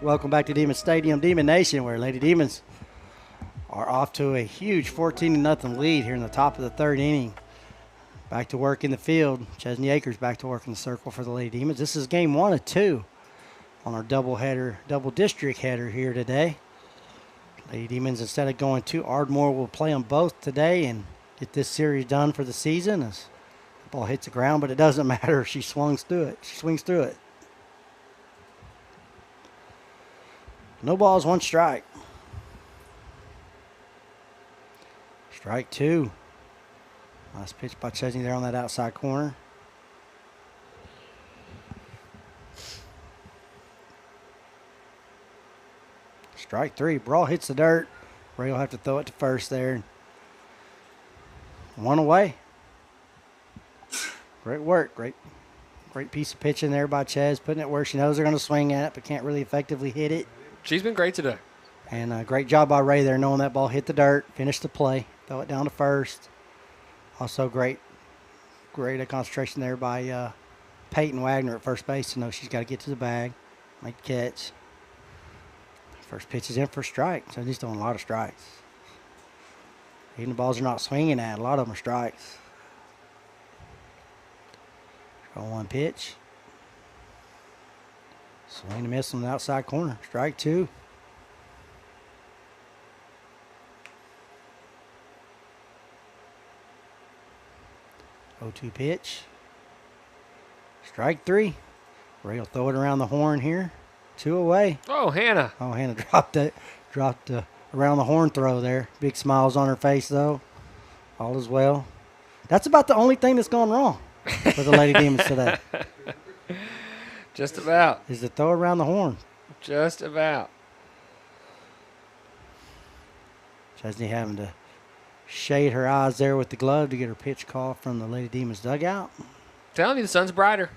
Welcome back to Demon Stadium, Demon Nation, where Lady Demons are off to a huge 14-0 lead here in the top of the third inning. Back to work in the field. Chesney Akers back to work in the circle for the Lady Demons. This is game 1 of 2 on our double district header here today. Lady Demons, instead of going to Ardmore, will play them both today and get this series done for the season. As the ball hits the ground, but it doesn't matter. She swings through it. No balls, 1 strike. Strike 2. Nice pitch by Chesney there on that outside corner. Strike 3. Brawl hits the dirt. Ray will have to throw it to first there. 1 away. Great work. Great piece of pitching there by Ches. Putting it where she knows they're going to swing at it, but can't really effectively hit it. She's been great today. And a great job by Ray there, knowing that ball hit the dirt, finished the play, throw it down to first. Also great great concentration there by Peyton Wagner at first base to know she's got to get to the bag, make the catch. First pitch is in for a strike, so he's throwing a lot of strikes. Even the balls are not swinging at, a lot of them are strikes. Got one pitch. Swing and miss on the outside corner. Strike two. 0-2 pitch. Strike three. Ray will throw it around the horn here. 2 away. Oh, Hannah. Oh, Hannah dropped it. Dropped around the horn throw there. Big smiles on her face, though. All is well. That's about the only thing that's gone wrong for the Lady Demons today. Just about. Is the throw around the horn. Just about. Chesney having to shade her eyes there with the glove to get her pitch call from the Lady Demons dugout. Telling you, the sun's brighter.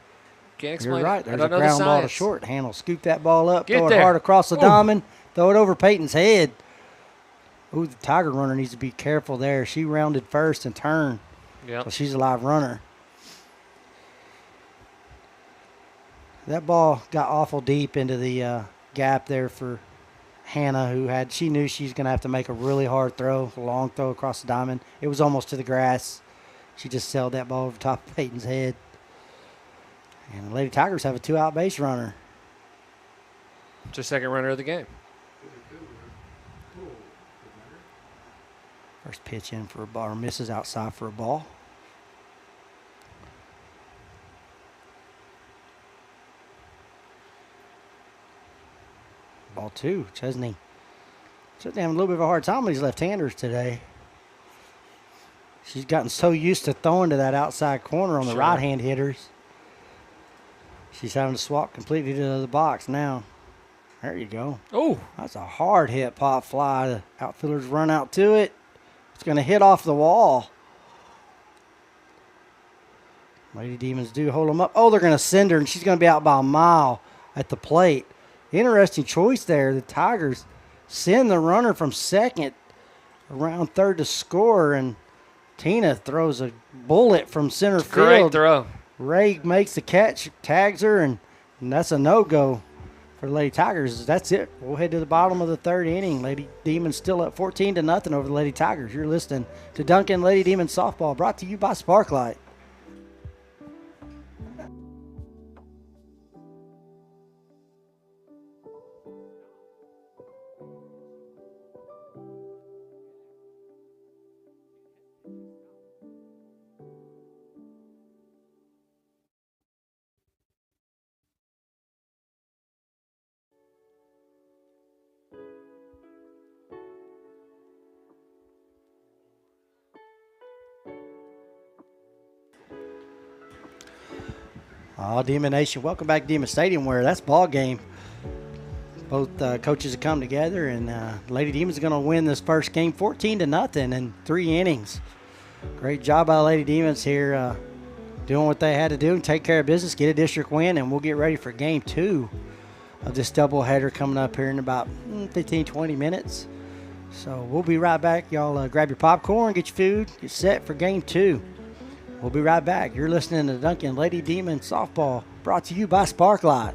Can't explain You're right. it. There's I a don't know the ground ball to science. short. Hannah will scoop that ball up, Get throw there. it hard across the Ooh. diamond, throw it over Peyton's head. Ooh, the Tiger runner needs to be careful there. She rounded first and turned. Yep. So she's a live runner. That ball got awful deep into the gap there for Hannah, she knew she was going to have to make a really hard throw, a long throw across the diamond. It was almost to the grass. She just sailed that ball over top of Peyton's head. And the Lady Tigers have a 2-out base runner. Just second runner of the game. First pitch in for a ball, or misses outside for a ball. Ball two. Chesney having a little bit of a hard time with these left-handers today. She's gotten so used to throwing to that outside corner on the Sure. right-hand hitters. She's having to swap completely to the box now. There you go. Oh, That's a hard hit pop fly. The outfielders run out to it. It's going to hit off the wall. Lady Demons do hold them up. Oh, they're going to send her, and she's going to be out by a mile at the plate. Interesting choice there. The Tigers send the runner from second around third to score, and Tina throws a bullet from center great field. throw. Ray makes the catch, tags her, and that's a no-go for the Lady Tigers. That's it. We'll head to the bottom of the third inning. Lady Demons still up 14-0 over the Lady Tigers. You're listening to Duncan Lady Demons Softball, brought to you by Sparklight. Demon Nation, welcome back to Demon Stadium, where that's ball game. Both coaches have come together, and Lady Demons are going to win this first game 14-0 in 3 innings. Great job by Lady Demons here, doing what they had to do and take care of business, get a district win, and we'll get ready for game 2 of this doubleheader coming up here in about 15-20 minutes. So we'll be right back. Y'all grab your popcorn, get your food, get set for game 2. We'll be right back. You're listening to Duncan Lady Demon Softball, brought to you by Sparklight.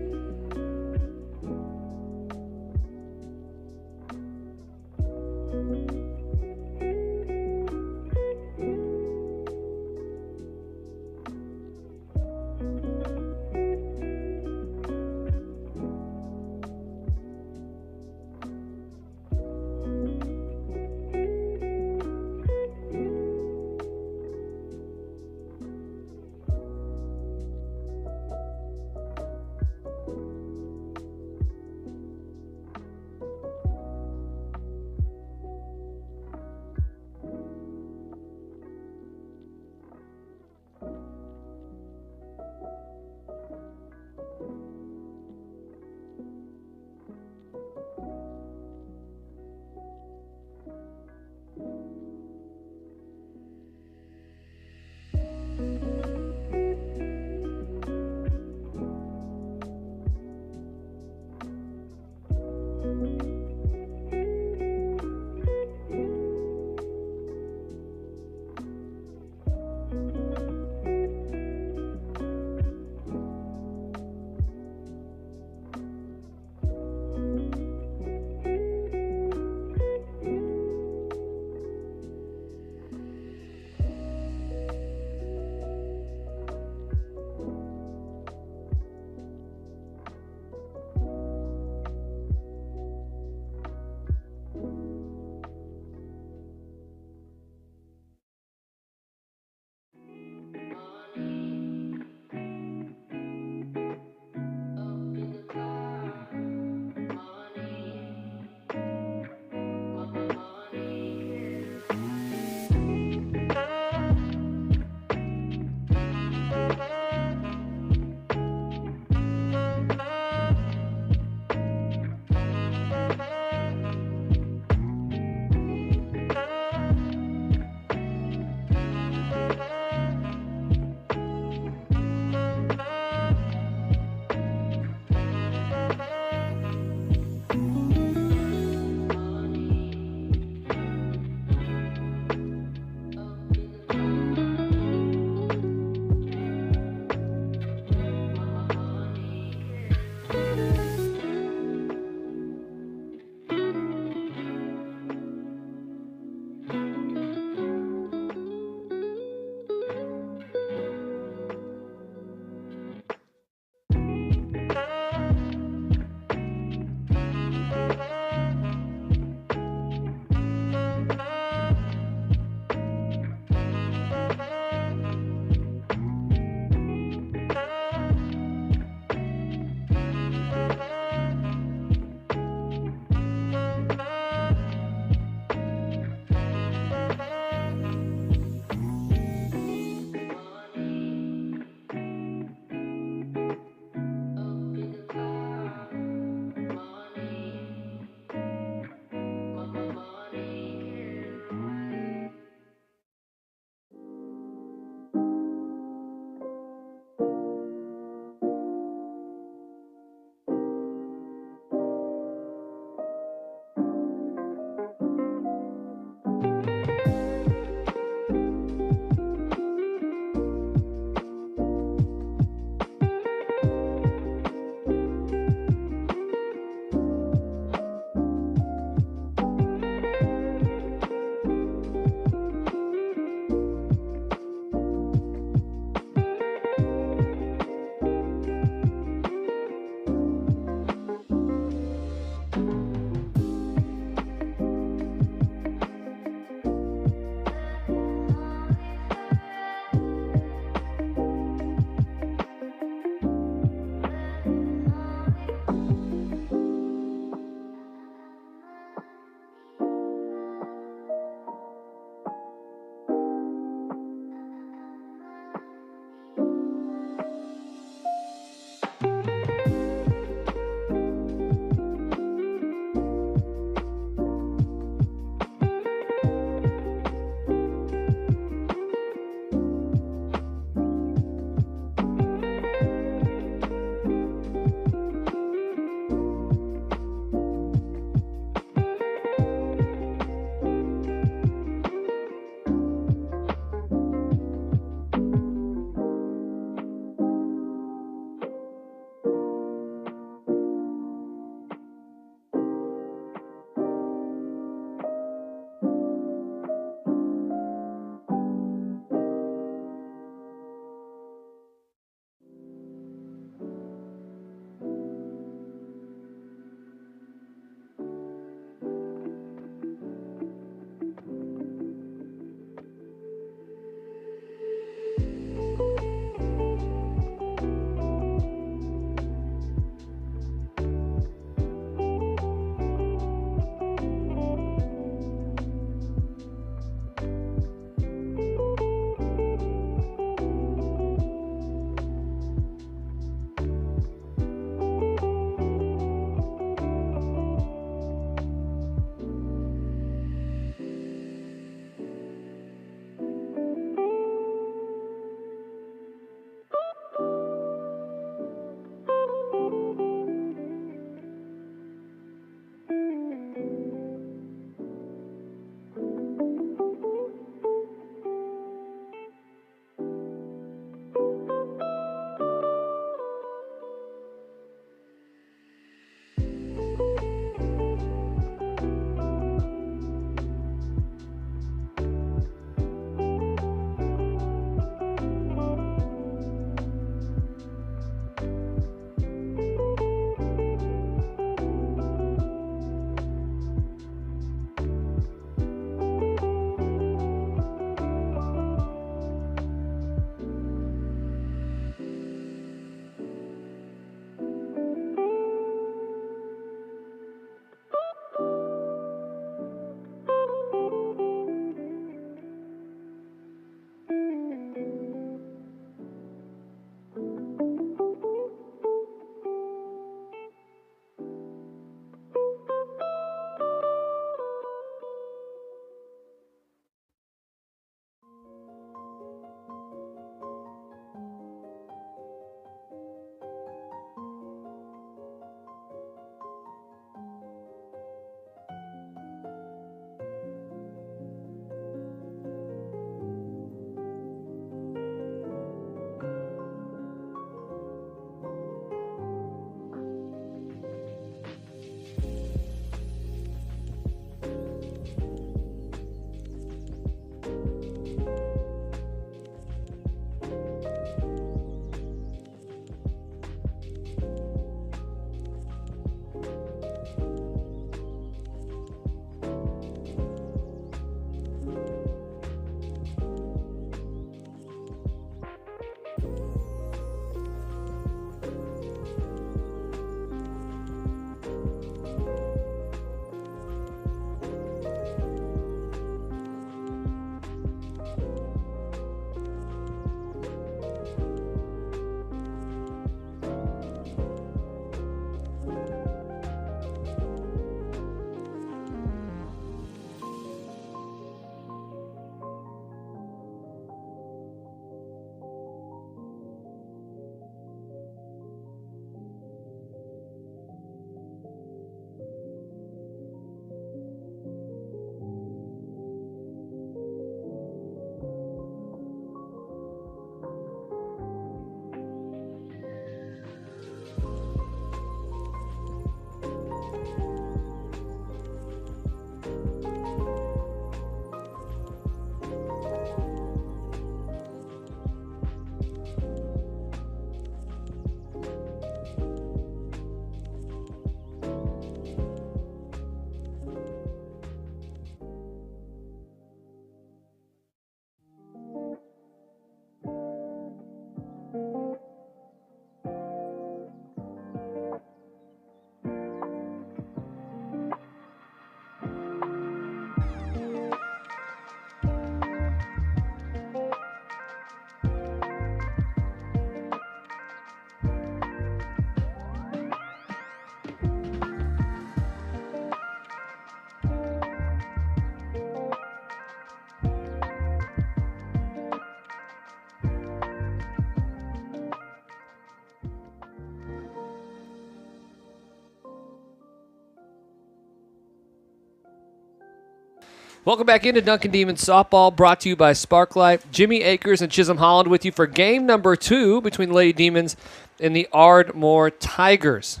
Welcome back into Duncan Demons Softball, brought to you by Sparklight. Jimmy Akers and Chisholm Holland with you for game number 2 between the Lady Demons and the Ardmore Tigers.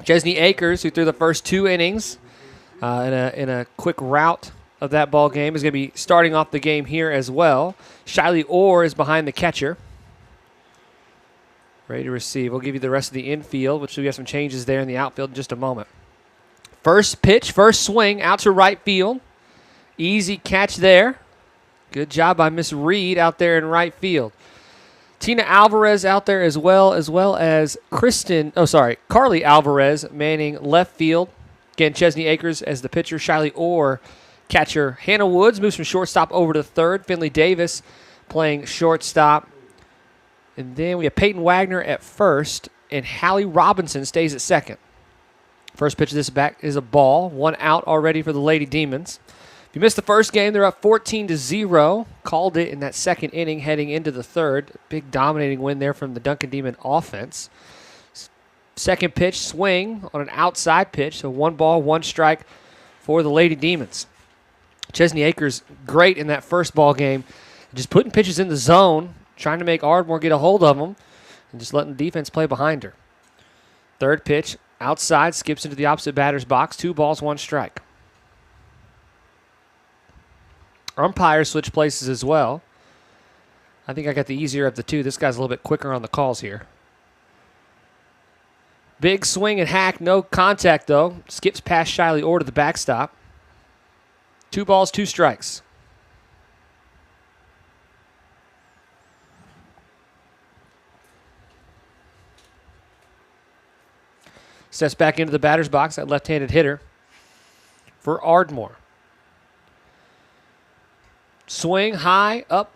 Chesney Akers, who threw the first 2 innings in a quick rout of that ball game, is going to be starting off the game here as well. Shiley Orr is behind the catcher, ready to receive. We'll give you the rest of the infield, which we have some changes there in the outfield in just a moment. First pitch, first swing, out to right field. Easy catch there. Good job by Miss Reed out there in right field. Tina Alvarez out there as well as Carly Alvarez manning left field. Again, Chesney Akers as the pitcher, Shiley Orr catcher. Hannah Woods moves from shortstop over to third. Finley Davis playing shortstop. And then we have Peyton Wagner at first, and Hallie Robinson stays at second. First pitch of this back is a ball. 1 out already for the Lady Demons. If you missed the first game, they're up 14-0. Called it in that second inning heading into the third. Big dominating win there from the Duncan Demon offense. Second pitch, swing on an outside pitch. So 1 ball, 1 strike for the Lady Demons. Chesney Akers, great in that first ball game. Just putting pitches in the zone, trying to make Ardmore get a hold of them, and just letting the defense play behind her. Third pitch, outside, skips into the opposite batter's box. 2 balls, 1 strike. Umpires switch places as well. I think I got the easier of the two. This guy's a little bit quicker on the calls here. Big swing and hack, no contact though. Skips past Shiley Orr to the backstop. 2 balls, 2 strikes. Steps back into the batter's box, that left-handed hitter for Ardmore. Swing high up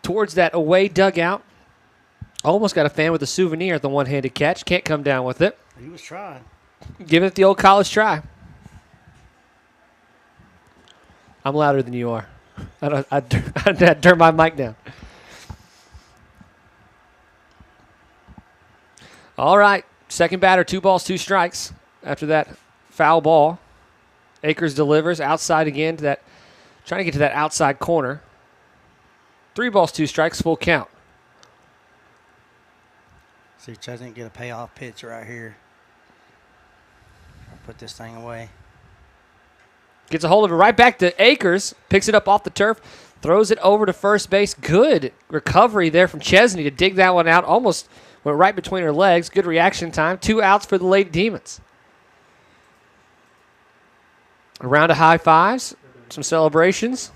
towards that away dugout. Almost got a fan with a souvenir at the one-handed catch. Can't come down with it. He was trying. Giving it the old college try. I'm louder than you are. I turn my mic down. All right. Second batter, 2 balls, 2 strikes after that foul ball. Akers delivers outside again to that. Trying to get to that outside corner. 3 balls, 2 strikes, full count. See, Chesney get a payoff pitch right here. I'll put this thing away. Gets a hold of it right back to Akers. Picks it up off the turf. Throws it over to first base. Good recovery there from Chesney to dig that one out. Almost went right between her legs. Good reaction time. 2 outs for the Lady Demons. A round of high fives. Some celebrations.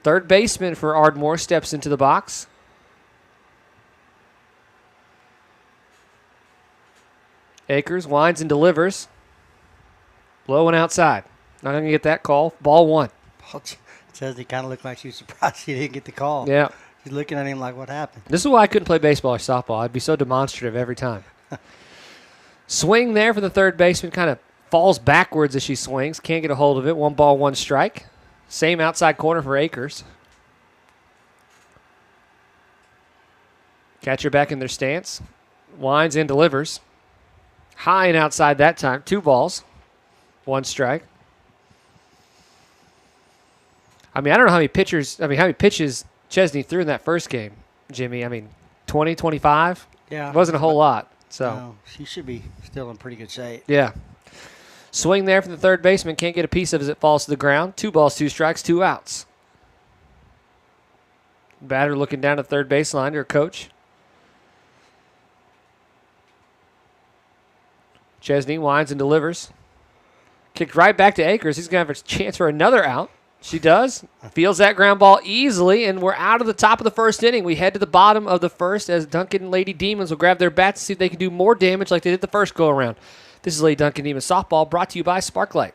Third baseman for Ardmore steps into the box. Akers winds and delivers. Low and outside. Not going to get that call. Ball 1. Chesney kind of looked like she was surprised she didn't get the call. Yeah. She's looking at him like, what happened? This is why I couldn't play baseball or softball. I'd be so demonstrative every time. Swing there for the third baseman. Kind of falls backwards as she swings. Can't get a hold of it. 1 ball, 1 strike. Same outside corner for Akers. Catcher back in their stance. Winds and delivers. High and outside that time. 2 balls, 1 strike. I mean, I don't know how many pitches Chesney threw in that first game, Jimmy. I mean, 20, 25? Yeah. It wasn't a whole lot. So No, she should be still in pretty good shape. yeah. Swing there from the third baseman. Can't get a piece of it as it falls to the ground. 2 balls, 2 strikes, 2 outs. Batter looking down at third baseline to her coach. Chesney winds and delivers. Kicked right back to Akers. He's going to have a chance for another out. She does. Feels that ground ball easily, and we're out of the top of the first inning. We head to the bottom of the first as Duncan Lady Demons will grab their bats to see if they can do more damage like they did the first go-around. This is Lady Duncan Demons Softball brought to you by Sparklight.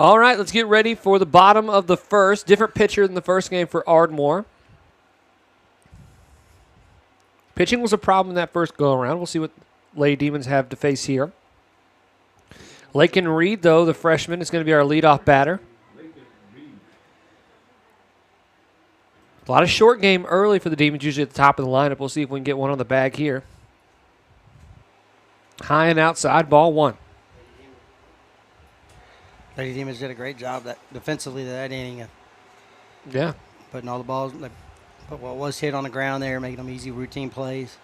All right, let's get ready for the bottom of the first. Different pitcher than the first game for Ardmore. Pitching was a problem in that first go-around. We'll see what Lady Demons have to face here. Lakin Reed, though, the freshman, is going to be our leadoff batter. A lot of short game early for the Demons, usually at the top of the lineup. We'll see if we can get one on the bag here. High and outside, ball one. Lady Demons did a great job defensively that inning. Yeah. Putting all the balls, put what was hit on the ground there, making them easy routine plays.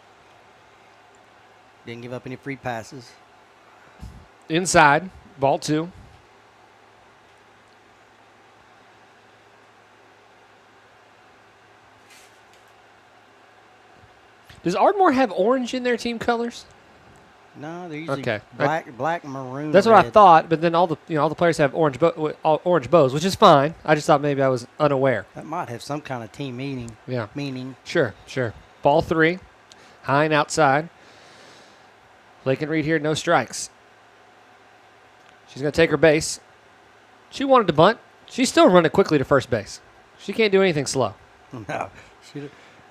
Didn't give up any free passes. Inside, ball two. Does Ardmore have orange in their team colors? No, they're usually Okay. black, maroon. That's what red. I thought, but then all the players have orange bows, which is fine. I just thought maybe I was unaware. That might have some kind of team meaning. Yeah. Meaning. Sure. Ball three, high and outside. Lakin Reed here, no strikes. She's going to take her base. She wanted to bunt. She's still running quickly to first base. She can't do anything slow. No,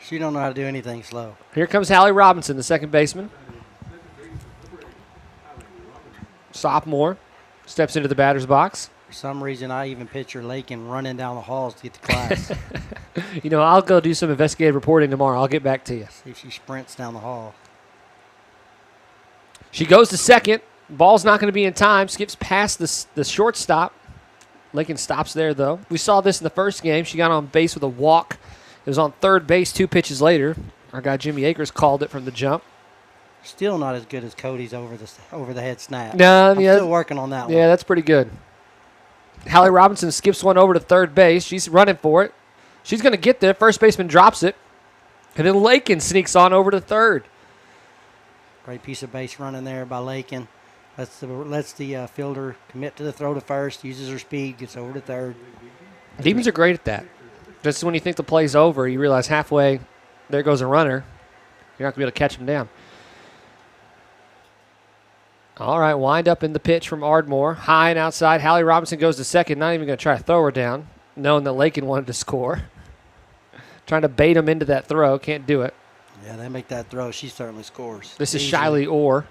she don't know how to do anything slow. Here comes Hallie Robinson, the second baseman. Sophomore steps into the batter's box. For some reason, I even picture Lakin running down the halls to get to class. I'll go do some investigative reporting tomorrow. I'll get back to you. See if she sprints down the hall. She goes to second. Ball's not going to be in time. Skips past the shortstop. Lakin stops there, though. We saw this in the first game. She got on base with a walk. It was on third base 2 pitches later. Our guy Jimmy Akers called it from the jump. Still not as good as Cody's over the head snap. No, I'm still working on that one. Yeah, that's pretty good. Hallie Robinson skips one over to third base. She's running for it. She's going to get there. First baseman drops it. And then Lakin sneaks on over to third. Great piece of base running there by Lakin. Lets the fielder commit to the throw to first, uses her speed, gets over to third. Demons are great at that. Just when you think the play's over, you realize halfway, there goes a runner. You're not going to be able to catch him down. All right, wind up in the pitch from Ardmore. High and outside. Hallie Robinson goes to second, not even going to try to throw her down, knowing that Lakin wanted to score. Trying to bait him into that throw. Can't do it. Yeah, they make that throw. She certainly scores. This is Easily. Shiley Orr.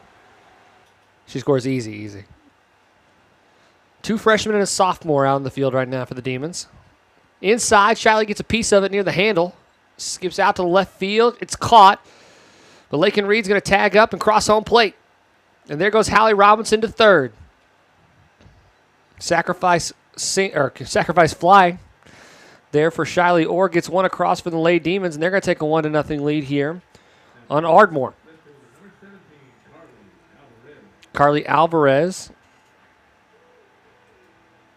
She scores easy. 2 freshmen and a sophomore out in the field right now for the Demons. Inside, Shiley gets a piece of it near the handle. Skips out to the left field. It's caught. But Lakin Reed's going to tag up and cross home plate. And there goes Hallie Robinson to third. Sacrifice fly there for Shiley Orr. Gets one across for the Lady Demons, and they're going to take a 1-0 lead here on Ardmore. Carly Alvarez.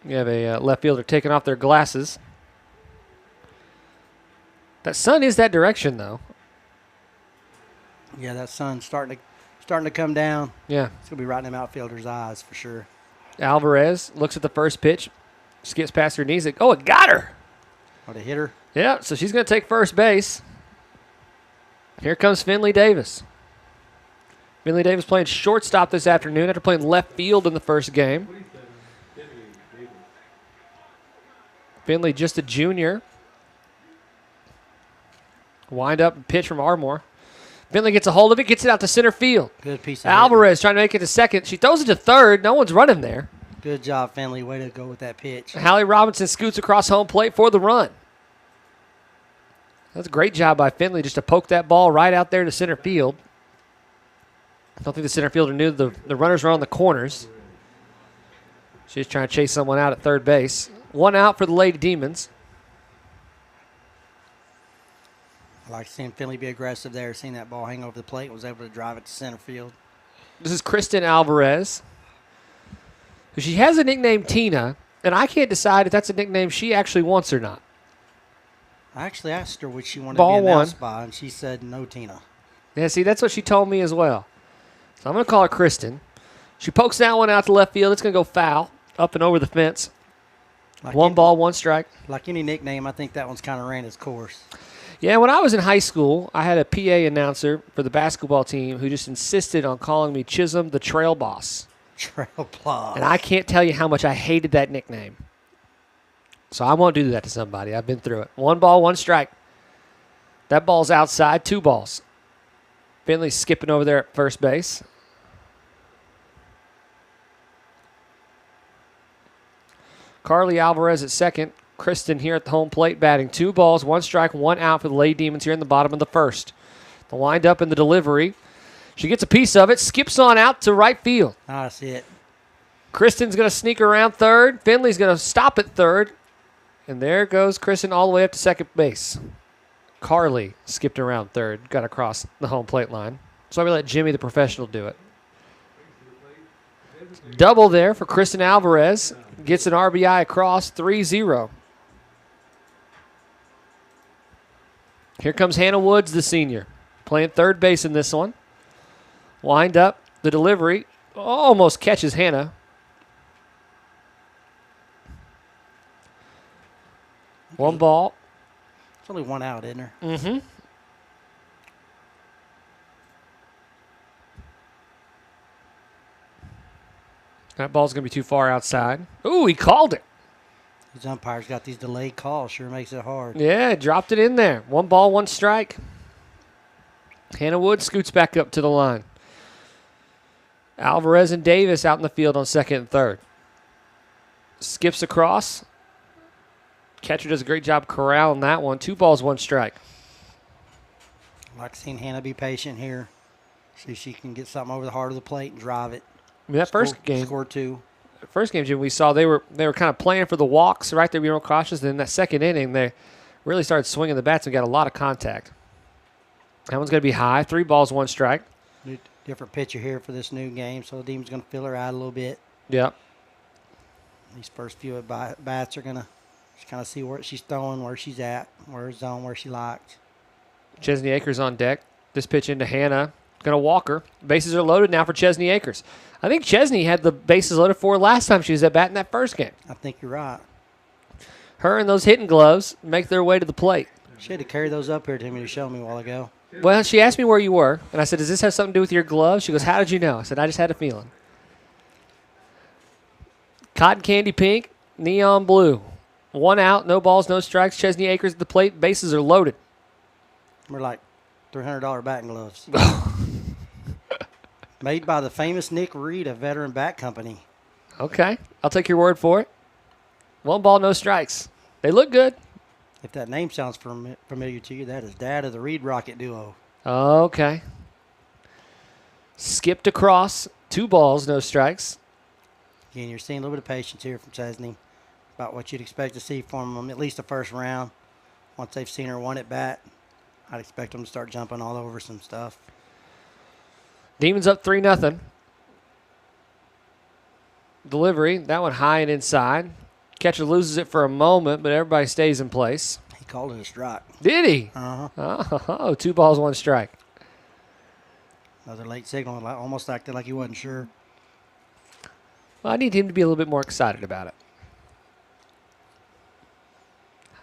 You have a left fielder taking off their glasses. That sun is that direction, though. Yeah, that sun's starting to come down. Yeah. It's going to be right in them outfielder's eyes for sure. Alvarez looks at the first pitch, skips past her knees. It got her. What a hitter. Yeah, so she's going to take first base. Here comes Finley Davis. Finley Davis playing shortstop this afternoon after playing left field in the first game. Finley just a junior. Wind up and pitch from Ardmore. Finley gets a hold of it, gets it out to center field. Good piece of Alvarez trying to make it to second. She throws it to third. No one's running there. Good job, Finley. Way to go with that pitch. Hallie Robinson scoots across home plate for the run. That's a great job by Finley just to poke that ball right out there to center field. I don't think the center fielder knew the runners were on the corners. She's trying to chase someone out at third base. 1 out for the Lady Demons. I like seeing Finley be aggressive there, seeing that ball hang over the plate, was able to drive it to center field. This is Kristen Alvarez. She has a nickname Tina, and I can't decide if that's a nickname she actually wants or not. I actually asked her what she wanted Ball to be announced one. by, and she said no, Tina. Yeah, see, that's what she told me as well. So I'm going to call her Kristen. She pokes that one out to left field. It's going to go foul, up and over the fence. Like 1 ball, 1 strike. Like any nickname, I think that one's kind of ran its course. Yeah, when I was in high school, I had a PA announcer for the basketball team who just insisted on calling me Chisholm the Trail Boss. Trail Plot. And I can't tell you how much I hated that nickname. So I won't do that to somebody. I've been through it. 1 ball, 1 strike. That ball's outside, 2 balls. Finley's skipping over there at first base. Carly Alvarez at second. Kristen here at the home plate batting 2 balls, 1 strike, 1 out for the Lady Demons here in the bottom of the first. The wind up in the delivery. She gets a piece of it, skips on out to right field. That's it. Kristen's going to sneak around third. Finley's going to stop at third. And there goes Kristen all the way up to second base. Carly skipped around third, got across the home plate line. So we let Jimmy, the professional, do it. Double there for Kristen Alvarez. Gets an RBI across, 3-0. Here comes Hannah Woods, the senior, playing third base in this one. Wind up, the delivery. Almost catches Hannah. One ball. It's only 1 out, isn't there? Mm-hmm. That ball's going to be too far outside. Ooh, he called it. These umpires got these delayed calls. Sure makes it hard. Yeah, dropped it in there. 1 ball, 1 strike. Hannah Wood scoots back up to the line. Alvarez and Davis out in the field on second and third. Skips across. Catcher does a great job corralling that one. 2 balls, 1 strike. I like seeing Hannah be patient here. See if she can get something over the heart of the plate and drive it. I mean, that first game, Score 2. first game, Jim, we saw they were kind of playing for the walks, right? They were real cautious. Then that second inning, they really started swinging the bats and got a lot of contact. That one's going to be high. 3 balls, 1 strike. Different pitcher here for this new game, so the Demon's going to fill her out a little bit. Yep. These first few bats are going to just kind of see where she's throwing, where she's at, where her zone, where she likes. Chesney Akers on deck. This pitch into Hannah. Going to walk her. Bases are loaded now for Chesney Akers. I think Chesney had the bases loaded for her last time she was at bat in that first game. I think you're right. Her and those hitting gloves make their way to the plate. She had to carry those up here to me to show me a while ago. Well, she asked me where you were, and I said, does this have something to do with your gloves? She goes, how did you know? I said, I just had a feeling. Cotton candy pink, neon blue. 1 out, no balls, no strikes. Chesney Akers at the plate. Bases are loaded. We're like $300 batting gloves. Made by the famous Nick Reed, a veteran bat company. Okay, I'll take your word for it. 1 ball, no strikes. They look good. If that name sounds familiar to you, that is Dad of the Reed Rocket duo. Okay. Skipped across. 2 balls, no strikes. Again, you're seeing a little bit of patience here from Chesney. About what you'd expect to see from them, at least the first round. Once they've seen her 1 at bat, I'd expect them to start jumping all over some stuff. Demons up 3-0. Delivery. That one high and inside. Catcher loses it for a moment, but everybody stays in place. He called it a strike. Did he? Uh-huh. Oh, 2 balls, 1 strike. Another late signal, almost acted like he wasn't sure. Well, I need him to be a little bit more excited about it.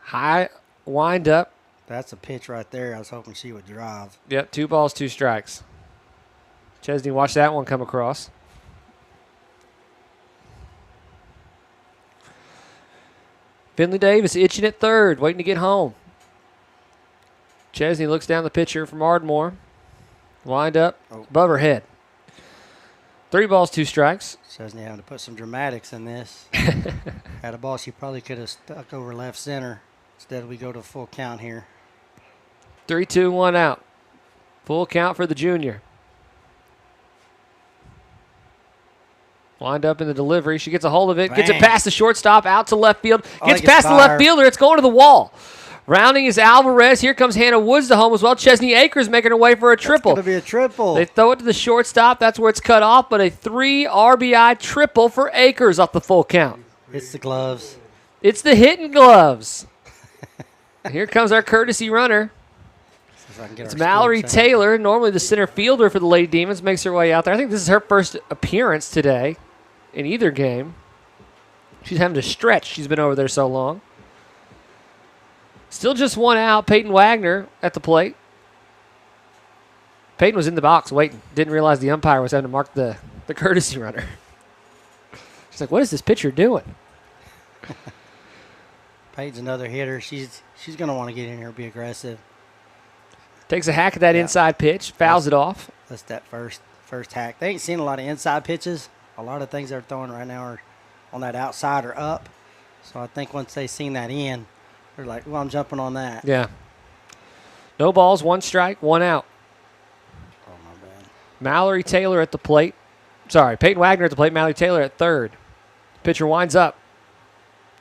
High wind up. That's a pitch right there. I was hoping she would drive. Yep, 2 balls, 2 strikes. Chesney, watch that one come across. Finley Davis itching at third, waiting to get home. Chesney looks down the pitcher from Ardmore. Wind up, above her head. 3 balls, 2 strikes. Chesney having to put some dramatics in this. Had a ball she probably could have stuck over left center. Instead, we go to full count here. 3-2, 1 out. Full count for the junior. Wind up in the delivery. She gets a hold of it. Gets it past the shortstop, out to left field. Gets past the left fielder. It's going to the wall. Rounding is Alvarez. Here comes Hannah Woods to home as well. Chesney Akers making her way for a triple. It's going to be a triple. They throw it to the shortstop. That's where it's cut off, but a 3 RBI triple for Akers off the full count. It's the gloves. It's the hitting gloves. Here comes our courtesy runner. It's Mallory Taylor, normally the center fielder for the Lady Demons, makes her way out there. I think this is her first appearance today in either game. She's having to stretch. She's been over there so long. Still just 1 out. Peyton Wagner at the plate. Peyton was in the box waiting. Didn't realize the umpire was having to mark the courtesy runner. It's like, what is this pitcher doing? Peyton's another hitter. She's going to want to get in here and be aggressive. Takes a hack at that inside pitch, fouls it off. That's that first hack. They ain't seen a lot of inside pitches. A lot of things they're throwing right now are on that outside or up. So I think once they seen that in, they're like, well, I'm jumping on that. Yeah. No balls, 1 strike, 1 out. Oh, my bad. Mallory Taylor at the plate. Sorry, Peyton Wagner at the plate, Mallory Taylor at third. Pitcher winds up.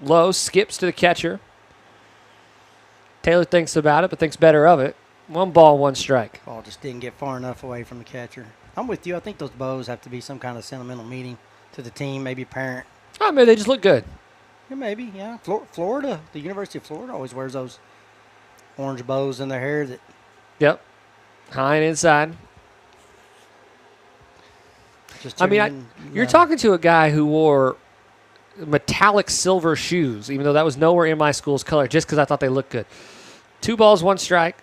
Low, skips to the catcher. Taylor thinks about it, but thinks better of it. 1 ball, 1 strike. Ball just didn't get far enough away from the catcher. I'm with you. I think those bows have to be some kind of sentimental meaning to the team, maybe parent. Oh, maybe they just look good. Yeah, maybe, yeah. Florida, the University of Florida always wears those orange bows in their hair. That. Yep. High and inside. Just you're talking to a guy who wore metallic silver shoes, even though that was nowhere in my school's color, just because I thought they looked good. 2 balls, 1 strike.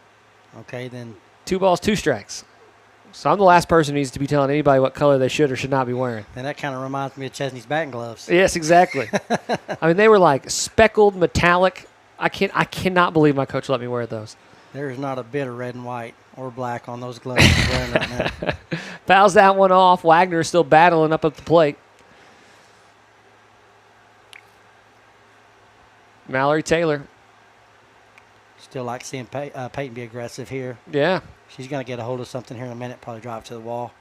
Okay, then. 2 balls, 2 strikes. So I'm the last person who needs to be telling anybody what color they should or should not be wearing. And that kind of reminds me of Chesney's batting gloves. Yes, exactly. I mean, they were like speckled, metallic. I cannot believe my coach let me wear those. There's not a bit of red and white or black on those gloves he's wearing right now. Fouls that one off. Wagner is still battling up at the plate. Mallory Taylor. Still like seeing Peyton be aggressive here. Yeah. She's going to get a hold of something here in a minute, probably drive to the wall.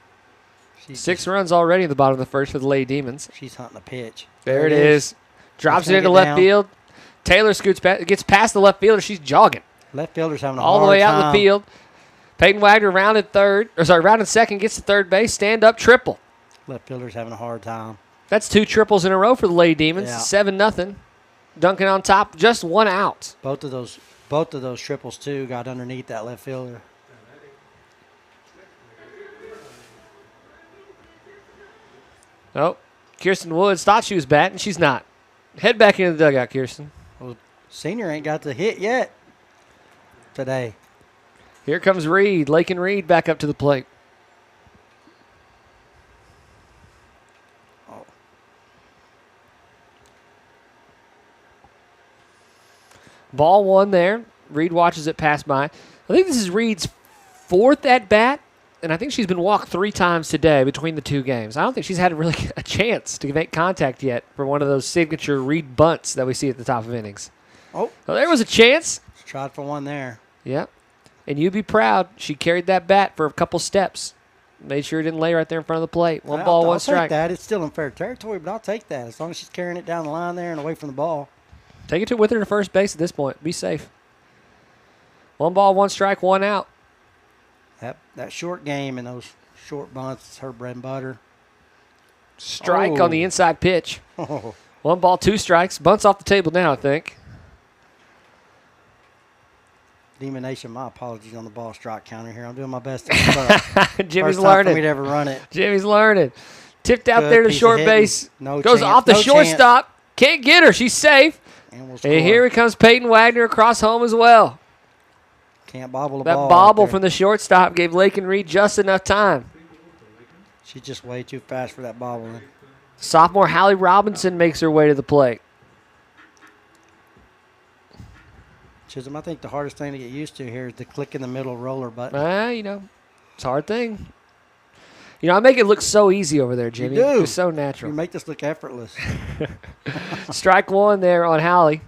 6 runs already in the bottom of the first for the Lady Demons. She's hunting a pitch. There it is. Drops it into left field. Taylor scoots back, gets past the left fielder. She's jogging. Left fielder's having a all hard the way out time. in the field. Peyton Wagner rounded second, gets to third base, stand up, triple. Left fielder's having a hard time. That's 2 triples in a row for the Lady Demons. Yeah. 7-0. Duncan on top, just 1 out. Both of those triples too got underneath that left fielder. Oh, Kirsten Woods thought she was batting. She's not. Head back into the dugout, Kirsten. Well, senior ain't got the hit yet today. Here comes Reed. Lakin Reed back up to the plate. Oh. Ball 1 there. Reed watches it pass by. I think this is Reed's 4th at bat. And I think she's been walked 3 times today between the 2 games. I don't think she's had really a chance to make contact yet for one of those signature Reed bunts that we see at the top of innings. Oh. So there was a chance. Tried for one there. Yep. And you'd be proud. She carried that bat for a couple steps. Made sure it didn't lay right there in front of the plate. 1 ball, 1 strike. I'll take that. It's still in fair territory, but I'll take that. As long as she's carrying it down the line there and away from the ball. Take it with her to first base at this point. Be safe. 1 ball, 1 strike, 1 out. That short game and those short bunts is her bread and butter. Strike on the inside pitch. 1 ball, 2 strikes. Bunts off the table now, I think. Demon Nation, my apologies on the ball strike counter here. I'm doing my best to keep up. Jimmy's First time learning. for me to ever run it. Jimmy's learning. Tipped out Good there to piece of short hitting. base. No Goes chance. off the No shortstop. Can't get her. She's safe. And we'll And here comes Peyton Wagner across home as well. Can't bobble the That ball. bobble right there. from the shortstop gave Lakin Reed just enough time. She's just way too fast for that bobbling. Sophomore Hallie Robinson makes her way to the plate. Chisholm, I think the hardest thing to get used to here is the click in the middle roller button. It's a hard thing. I make it look so easy over there, Jimmy. You do. It's so natural. You make this look effortless. Strike 1 there on Hallie.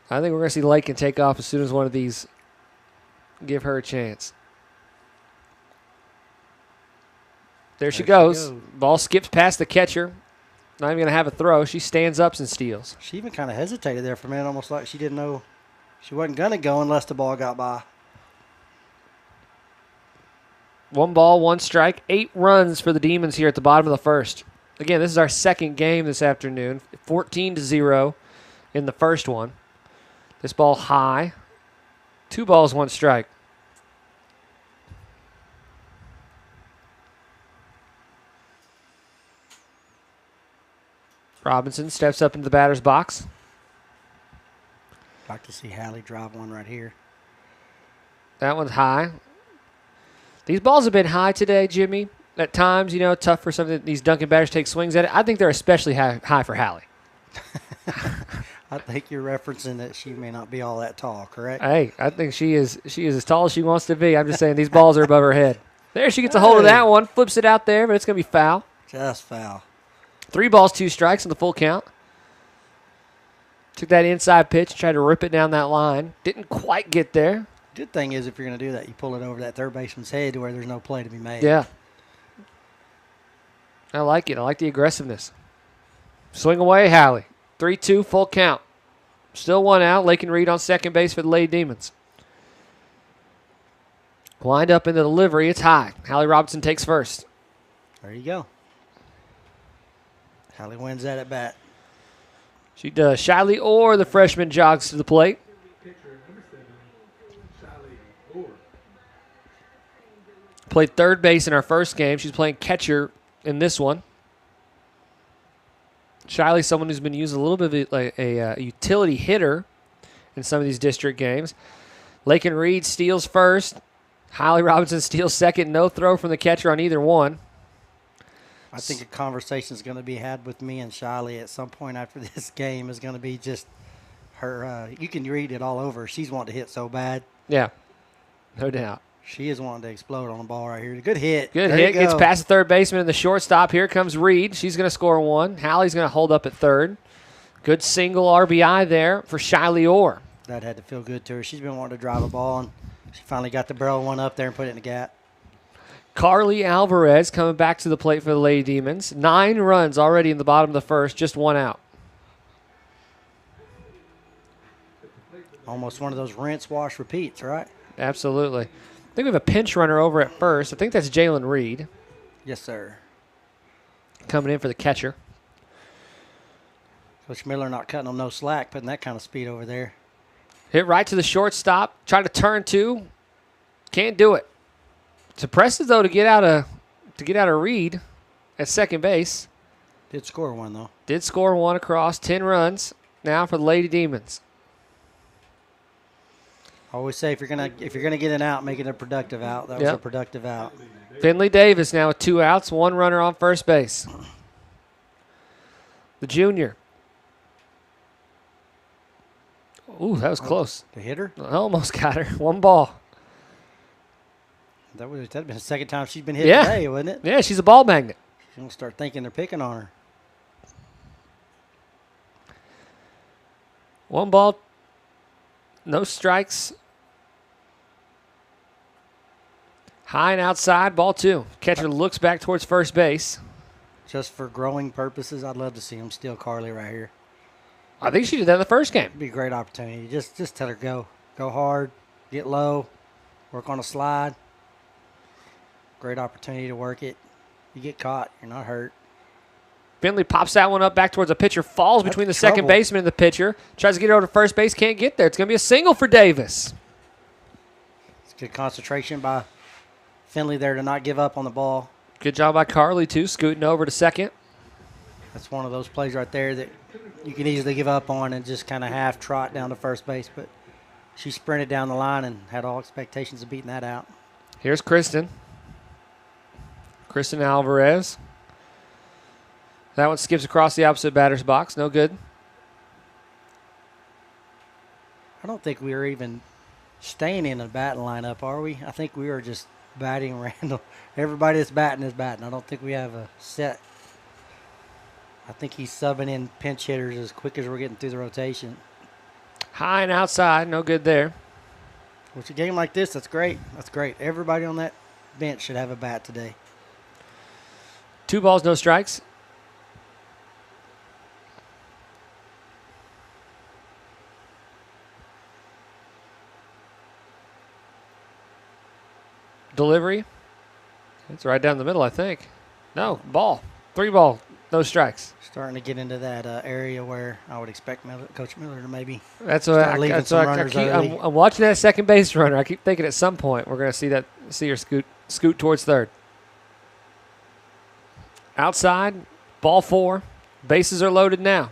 I think we're going to see Lakin take off as soon as one of these give her a chance. There she goes. Ball skips past the catcher. Not even going to have a throw. She stands up and steals. She even kind of hesitated there for a minute, almost like she didn't know she wasn't going to go unless the ball got by. 1 ball, 1 strike. 8 runs for the Demons here at the bottom of the first. Again, this is our second game this afternoon. 14-0 in the first one. This ball high. 2 balls, 1 strike. Robinson steps up into the batter's box. Like to see Hallie drive one right here. That one's high. These balls have been high today, Jimmy, at times, tough for some of these Duncan batters to take swings at it. I think they're especially high for Hallie. I think you're referencing that she may not be all that tall, correct? Hey, I think she is as tall as she wants to be. I'm just saying these balls are above her head. There, she gets a hold of that one, flips it out there, but it's going to be foul. Just foul. 3 balls, 2 strikes on the full count. Took that inside pitch, tried to rip it down that line. Didn't quite get there. Good thing is if you're going to do that, you pull it over that third baseman's head to where there's no play to be made. Yeah. I like it. I like the aggressiveness. Swing away, Hallie. 3-2, full count. Still 1 out. Lake and Reed on second base for the Lady Demons. Wind up in the delivery. It's high. Hallie Robinson takes first. There you go. Hallie wins that at bat. She does. Shiley Orr, the freshman, jogs to the plate. Played third base in our first game. She's playing catcher in this one. Shiley, someone who's been used a little bit of a utility hitter in some of these district games. Lake and Reed steals first. Hallie Robinson steals second. No throw from the catcher on either one. I think a conversation is going to be had with me and Shiley at some point after this game is going to be just her. You can read it all over. She's wanting to hit so bad. Yeah, no doubt. She is wanting to explode on the ball right here. Good hit. Good there hit. Gets past the third baseman and the shortstop. Here comes Reed. She's going to score 1. Hallie's going to hold up at third. Good single RBI there for Shiley Orr. That had to feel good to her. She's been wanting to drive a ball, and she finally got the barrel one up there and put it in the gap. Carly Alvarez coming back to the plate for the Lady Demons. 9 runs already in the bottom of the first, just 1 out. Almost one of those rinse, wash, repeats, right? Absolutely. I think we have a pinch runner over at first. I think that's Jalen Reed. Yes, sir. Coming in for the catcher. Coach Miller not cutting them no slack, putting that kind of speed over there. Hit right to the shortstop. Try to turn 2. Can't do it. It's impressive though to get out of Reed at second base. Did score 1 though. Did score 1 across. 10 runs now for the Lady Demons. I always say if you're gonna get an out, make it a productive out. That was a productive out. Finley Davis now with 2 outs, 1 runner on first base. The junior. Ooh, that was close. The hitter? Almost got her. 1 ball. That'd been the second time she's been hit today, wouldn't it? Yeah, she's a ball magnet. She's gonna start thinking they're picking on her. 1 ball, no strikes. High and outside, ball 2. Catcher looks back towards first base. Just for growing purposes, I'd love to see him steal Carly right here. I think she did that in the first game. It'd be a great opportunity. Just tell her go hard, get low, work on a slide. Great opportunity to work it. You get caught, you're not hurt. Finley pops that one up back towards the pitcher, falls between the second baseman and the pitcher. Tries to get over to first base, can't get there. It's going to be a single for Davis. It's good concentration by Finley there to not give up on the ball. Good job by Carly, too, scooting over to second. That's one of those plays right there that you can easily give up on and just kind of half trot down to first base. But she sprinted down the line and had all expectations of beating that out. Here's Kristen Alvarez. That one skips across the opposite batter's box. No good. I don't think we were even staying in a batting lineup, are we? I think we were just batting random. Everybody that's batting is batting. I don't think we have a set. I think he's subbing in pinch hitters as quick as we're getting through the rotation. High and outside. No good there. With a game like this, that's great. That's great. Everybody on that bench should have a bat today. 2 balls, no strikes. Delivery. It's right down the middle, I think. No, ball. 3 ball, no strikes. Starting to get into that area where I would expect Coach Miller to maybe that's what I'm watching that second base runner. I keep thinking at some point we're going to see her scoot towards third. Outside, ball 4. Bases are loaded now.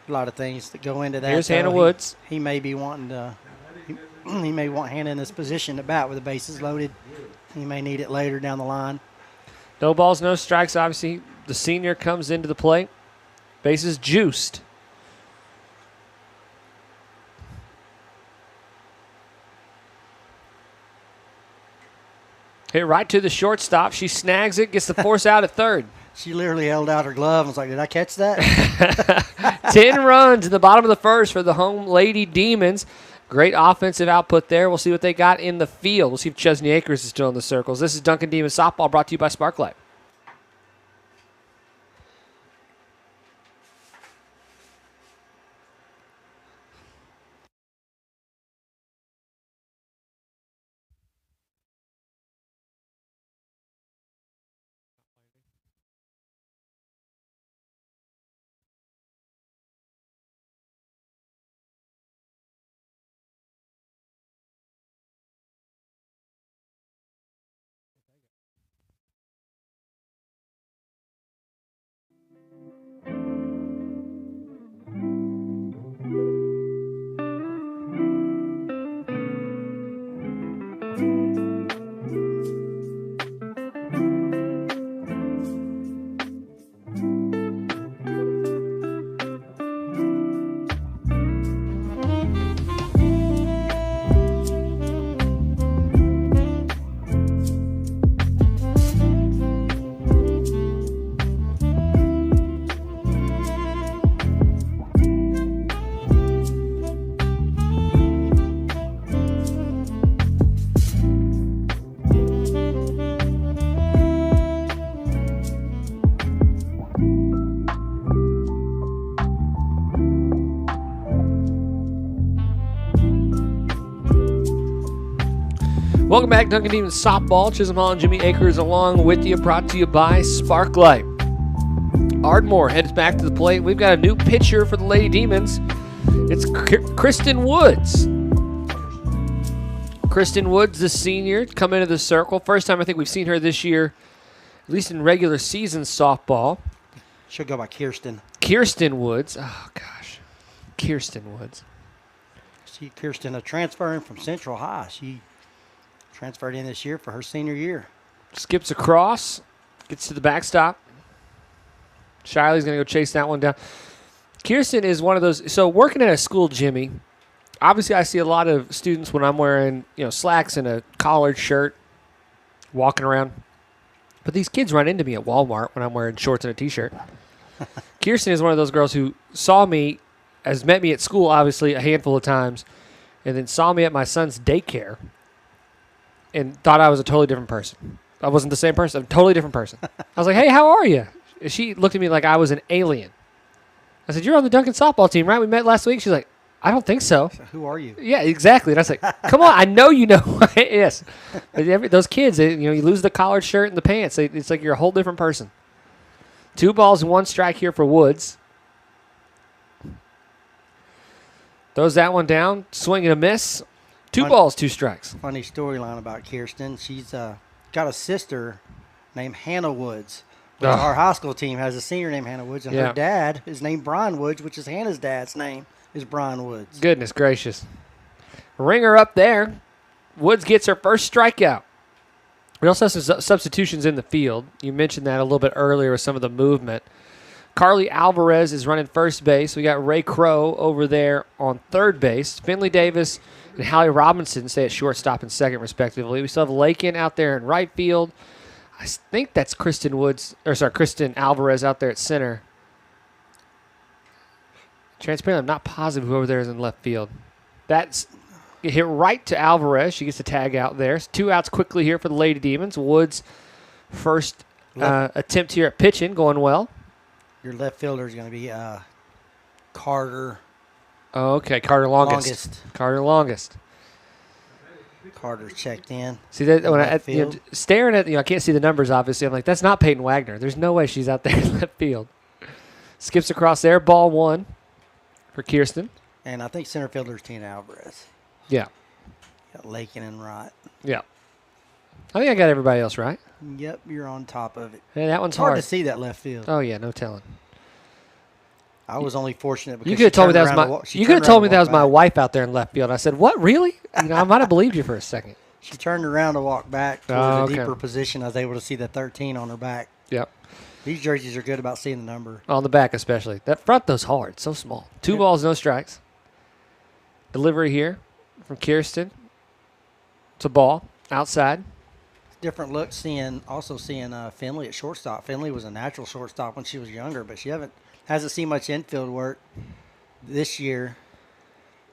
A lot of things that go into that. Here's Hannah Woods. He may be wanting to. He may want Hannah in this position to bat with the bases loaded. He may need it later down the line. No balls, no strikes. Obviously, the senior comes into the plate. Bases juiced. Hit right to the shortstop. She snags it, gets the force out at third. She literally held out her glove and was like, did I catch that? 10 runs in the bottom of the first for the home Lady Demons. Great offensive output there. We'll see what they got in the field. We'll see if Chesney Acres is still in the circles. This is Duncan Demons Softball brought to you by Sparklight. Welcome back, Duncan Demons Softball. Chisholm Hall and Jimmy Akers along with you, brought to you by Sparklight. Ardmore heads back to the plate. We've got a new pitcher for the Lady Demons. It's Kristen Woods. Kristen Woods, the senior, come into the circle. First time I think we've seen her this year, at least in regular season softball. She'll go by Kirsten. Kirsten Woods. Oh, gosh. Kirsten Woods. See Kirsten transferring from Central High. She transferred in this year for her senior year. Skips across, gets to the backstop. Shiley's going to go chase that one down. Kirsten is one of those. So working at a school, Jimmy, obviously I see a lot of students when I'm wearing, slacks and a collared shirt, walking around. But these kids run into me at Walmart when I'm wearing shorts and a T-shirt. Kirsten is one of those girls who saw me, has met me at school, obviously, a handful of times, and then saw me at my son's daycare and thought I was a totally different person. I wasn't the same person. I'm a totally different person. I was like, hey, how are you? And she looked at me like I was an alien. I said, you're on the Duncan softball team, right? We met last week. She's like, I don't think so. Who are you? Yeah, exactly. And I was like, come on, I know you know. Yes. But those kids, you lose the collared shirt and the pants. It's like you're a whole different person. 2 balls and 1 strike here for Woods. Throws that one down, swing and a miss. 2 balls, 2 strikes. Funny storyline about Kirsten. She's got a sister named Hannah Woods. Our high school team has a senior named Hannah Woods, and her dad is named Brian Woods, which is Hannah's dad's name, is Brian Woods. Goodness gracious. Ringer up there. Woods gets her first strikeout. We also have some substitutions in the field. You mentioned that a little bit earlier with some of the movement. Carly Alvarez is running first base. We got Ray Crow over there on third base. Finley Davis and Hallie Robinson stay at shortstop and second, respectively. We still have Lakin out there in right field. I think that's Kristen Alvarez out there at center. Transparently, I'm not positive who over there is in left field. That's hit right to Alvarez. She gets the tag out there. 2 outs quickly here for the Lady Demons. Woods' first attempt here at pitching, going well. Your left fielder is going to be Carter. Oh, okay, Carter Longest. Carter Longest. Carter checked in. See that when staring at I can't see the numbers obviously. I'm like, that's not Peyton Wagner. There's no way she's out there in left field. Skips across there, ball 1 for Kirsten. And I think center fielder is Tina Alvarez. Yeah. Got Lakin and Wright. Yeah. I think I got everybody else right. Yep, you're on top of it. Hey, that one's hard to see that left field. Oh yeah, no telling. I was only fortunate because You could have told me that was my. You could have told me that was my back. wife out there in left field. I said, "What, really?" I might have believed you for a second. She turned around to walk back towards Oh, a okay. deeper position. I was able to see the 13 on her back. Yep. These jerseys are good about seeing the number. On the back, especially. That front, thow's hard. So small. 2 balls, no strikes. Delivery here from Kirsten. It's a ball outside. Different look seeing Finley at shortstop. Finley was a natural shortstop when she was younger, but she hasn't seen much infield work this year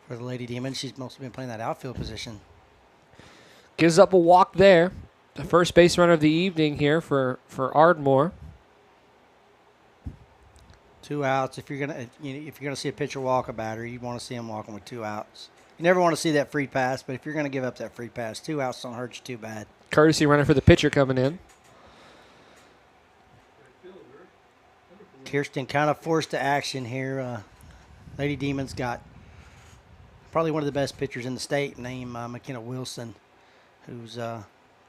for the Lady Demons. She's mostly been playing that outfield position. Gives up a walk there. The first base runner of the evening here for Ardmore. 2 outs. If you're gonna see a pitcher walk a batter, you want to see him walking with 2 outs. You never want to see that free pass, but if you're gonna give up that free pass, 2 outs don't hurt you too bad. Courtesy runner for the pitcher coming in. Kirsten kind of forced to action here. Lady Demons got probably one of the best pitchers in the state named McKenna Wilson, who's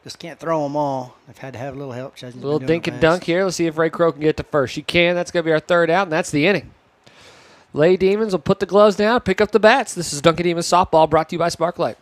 just can't throw them all. They've had to have a little help. A little dink and dunk here. Let's see if Ray Crow can get to first. She can. That's going to be our 3rd out, and that's the inning. Lady Demons will put the gloves down, pick up the bats. This is Duncan Demons Softball brought to you by Sparklight.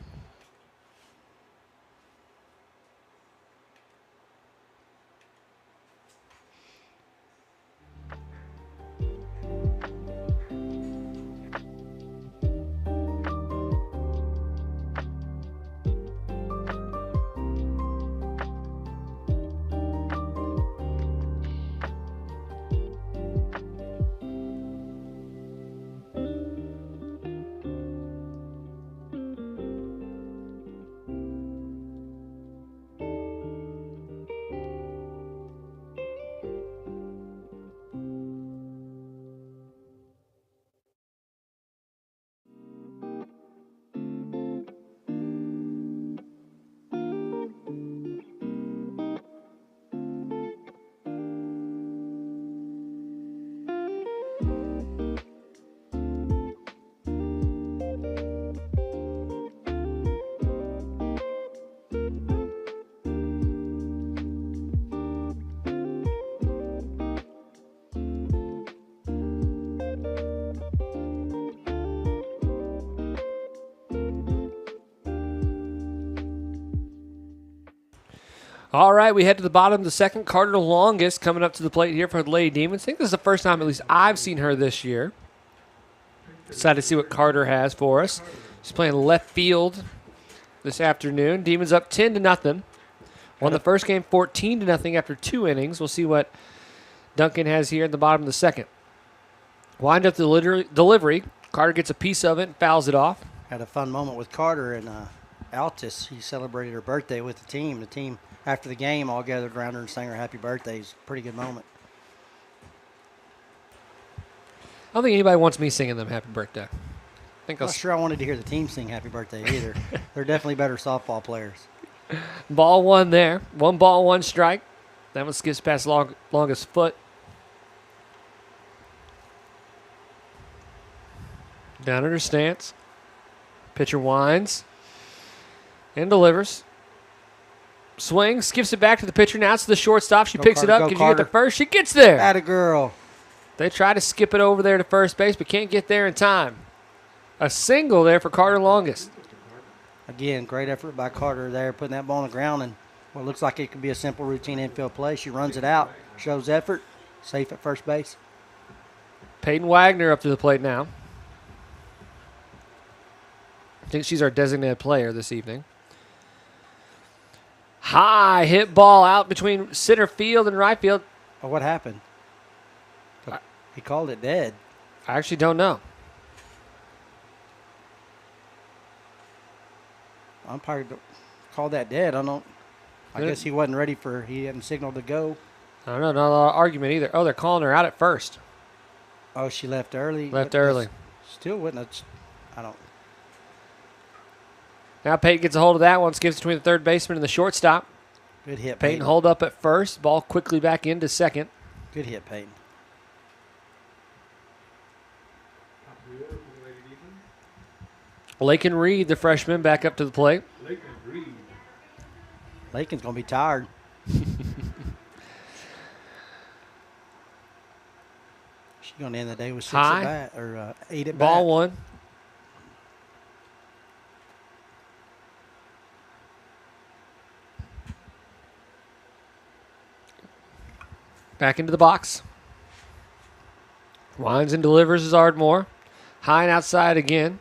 All right, we head to the bottom of the second. Carter Longest coming up to the plate here for the Lady Demons. I think this is the first time, at least, I've seen her this year. Excited to see what Carter has for us. She's playing left field this afternoon. Demons up 10-0. Won the first game 14-0 after 2 innings. We'll see what Duncan has here at the bottom of the second. Wind up the delivery. Carter gets a piece of it and fouls it off. Had a fun moment with Carter and Altus. She celebrated her birthday with the team. The team, after the game, all gathered around her and sang her happy birthday. It's a pretty good moment. I don't think anybody wants me singing them happy birthday. I think I'm not sure I wanted to hear the team sing happy birthday either. They're definitely better softball players. Ball 1 there. 1 ball, 1 strike. That one skips past Longest foot. Down under stance. Pitcher winds and delivers. Swings, skips it back to the pitcher. Now it's the shortstop. She picks Carter, it up. go Can you get to Carter. first? She gets there. Atta girl. They try to skip it over there to first base, but can't get there in time. A single there for Carter Longest. Again, great effort by Carter there, putting that ball on the ground, and what looks like it could be a simple routine infield play. She runs it out, shows effort, safe at first base. Peyton Wagner up to the plate now. I think she's our designated player this evening. High hit ball out between center field and right field. Oh, what happened? He called it dead. I actually don't know. Umpire called that dead. I guess he wasn't ready he hadn't signaled to go. I don't know. Not a lot of argument either. Oh, they're calling her out at first. Oh, she left early. Left early. Still wouldn't. I don't. Now Peyton gets a hold of that one. Skips between the third baseman and the shortstop. Good hit, Peyton Peyton. hold up at first. Ball quickly back into second. Good hit, Peyton. Lakin Reed, the freshman, back up to the plate. Lakin's going to be tired. She's going to end the day with 6 High. at bat, or 8 at bat. Ball one. Back into the box. Winds and delivers is Ardmore. High and outside again.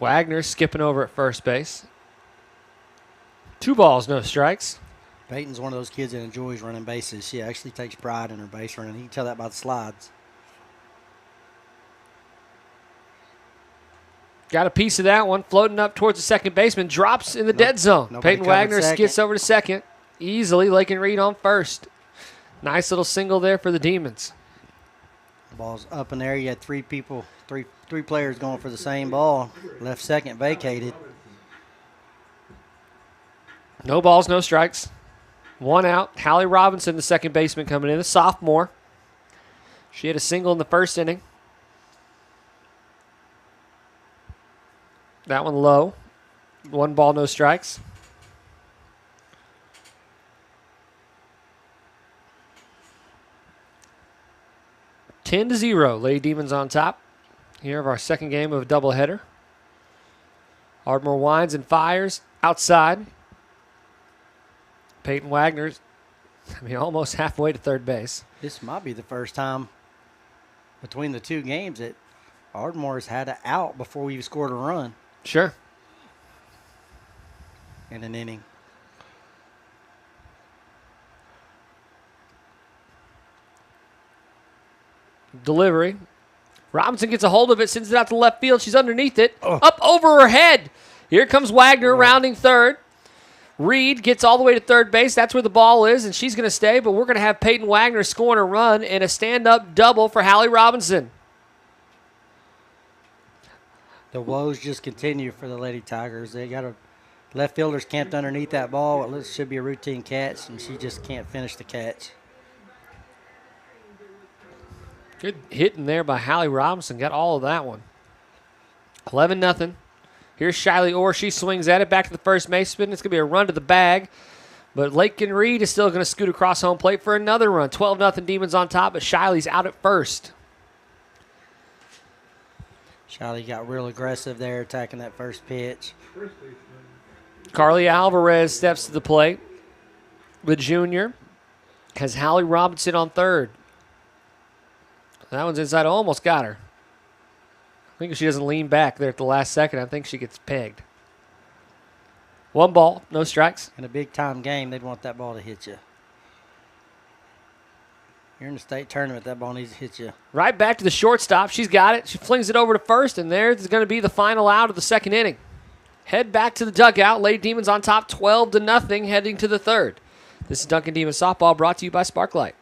Wagner skipping over at first base. 2 balls, no strikes. Peyton's one of those kids that enjoys running bases. She actually takes pride in her base running. You can tell that by the slides. Got a piece of that one. Floating up towards the second baseman. Drops in the dead zone. Nobody Peyton Wagner covered skids second. over to second. Easily. Lakin Reed on first. Nice little single there for the Demons. The ball's up in there. You had 3 people, three players going for the same ball. Left second vacated. No balls, no strikes. 1 out. Hallie Robinson, the second baseman, coming in, the sophomore. She had a single in the first inning. That one low. 1 ball, no strikes. (10-0). Lady Demons on top. Here of our second game of a doubleheader. Ardmore winds and fires outside. Peyton Wagner's, almost halfway to third base. This might be the first time between the 2 games that Ardmore's had an out before we've scored a run Sure. in an inning. Delivery. Robinson gets a hold of it, sends it out to left field. She's underneath it. Up over her head. Here comes Wagner rounding third. Reed gets all the way to third base. That's where the ball is, and she's going to stay, but we're going to have Peyton Wagner scoring a run and a stand-up double for Hallie Robinson. The woes just continue for the Lady Tigers. They got a left fielder's camped underneath that ball. It should be a routine catch, and she just can't finish the catch. Good hitting there by Hallie Robinson. Got all of that one. 11-0. Here's Shiley Orr. She swings at it. Back to the first baseman. It's going to be a run to the bag. But Lakin Reed is still going to scoot across home plate for another run. 12-0 Demons on top, but Shiley's out at first. Shiley got real aggressive there, attacking that first pitch. Carly Alvarez steps to the plate. The junior has Hallie Robinson on third. That one's inside. Almost got her. I think if she doesn't lean back there at the last second, I think she gets pegged. 1 ball, no strikes. In a big-time game, they'd want that ball to hit you. You're in the state tournament, that ball needs to hit you. Right back to the shortstop. She's got it. She flings it over to first, and there's going to be the final out of the second inning. Head back to the dugout. Lady Demons on top, 12-0, heading to the third. This is Duncan Demons Softball, brought to you by Sparklight.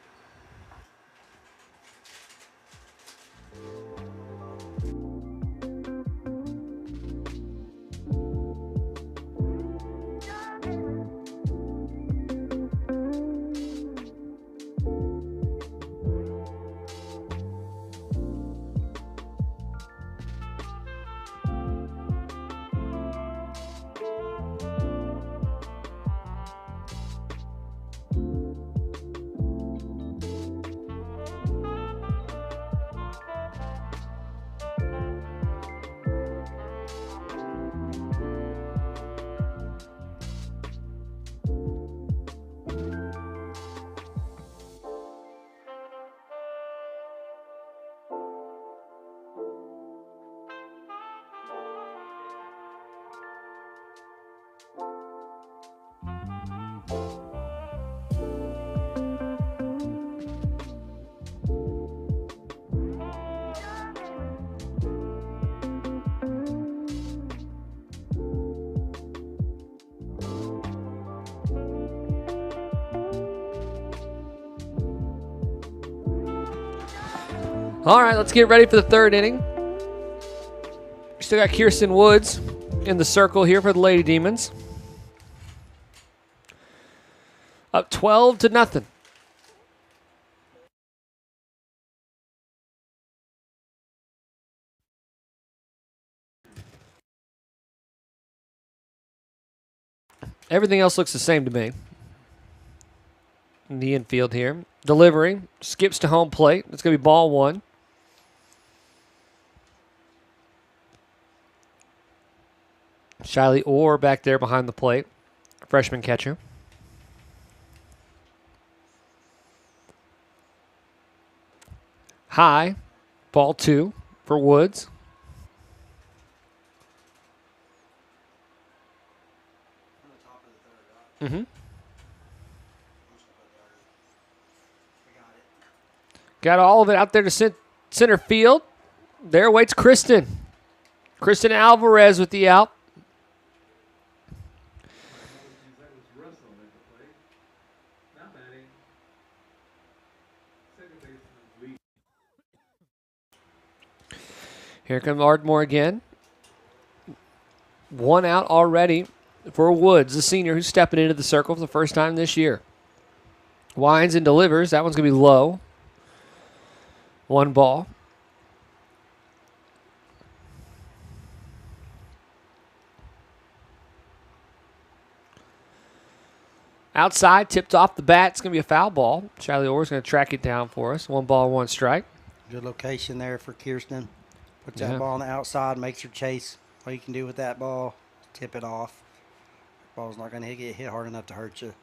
All right, let's get ready for the third inning. Still got Kirsten Woods in the circle here for the Lady Demons. Up 12-0. Everything else looks the same to me. In the infield here. Delivery. Skips to home plate. It's going to be ball 1. Shiley Orr back there behind the plate. Freshman catcher. High. Ball 2 for Woods. Mm-hmm. Got all of it out there to center field. There waits Kristen. Kristen Alvarez with the out. Here comes Ardmore again. 1 out already for Woods, the senior who's stepping into the circle for the first time this year. Winds and delivers. That one's going to be low. 1 ball. Outside, tipped off the bat. It's going to be a foul ball. Shiley Orr's going to track it down for us. 1 ball, 1 strike. Good location there for Kirsten. Puts that ball on the outside, makes her chase. All you can do with that ball, tip it off. Ball's not going to get hit hard enough to hurt you.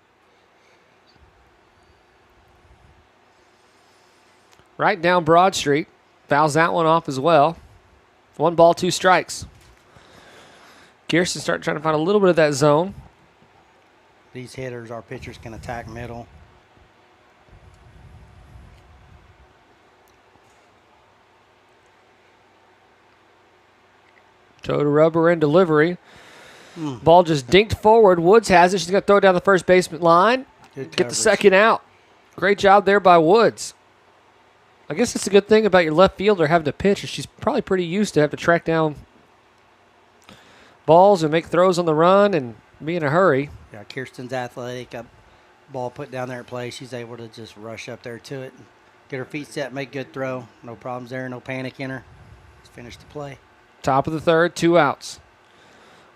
Right down Broad Street. Fouls that one off as well. 1 ball, 2 strikes. Kirsten starting trying to find a little bit of that zone. These hitters, our pitchers can attack middle. Toe to rubber and delivery. Ball just dinked forward. Woods has it. She's going to throw it down the first baseman line. Get the second out. Great job there by Woods. I guess it's a good thing about your left fielder having to pitch. She's probably pretty used to have to track down balls and make throws on the run and be in a hurry. Yeah, Kirsten's athletic. A ball put down there at play. She's able to just rush up there to it. Get her feet set, make good throw. No problems there, no panic in her. Let's finish the play. Top of the third, 2 outs.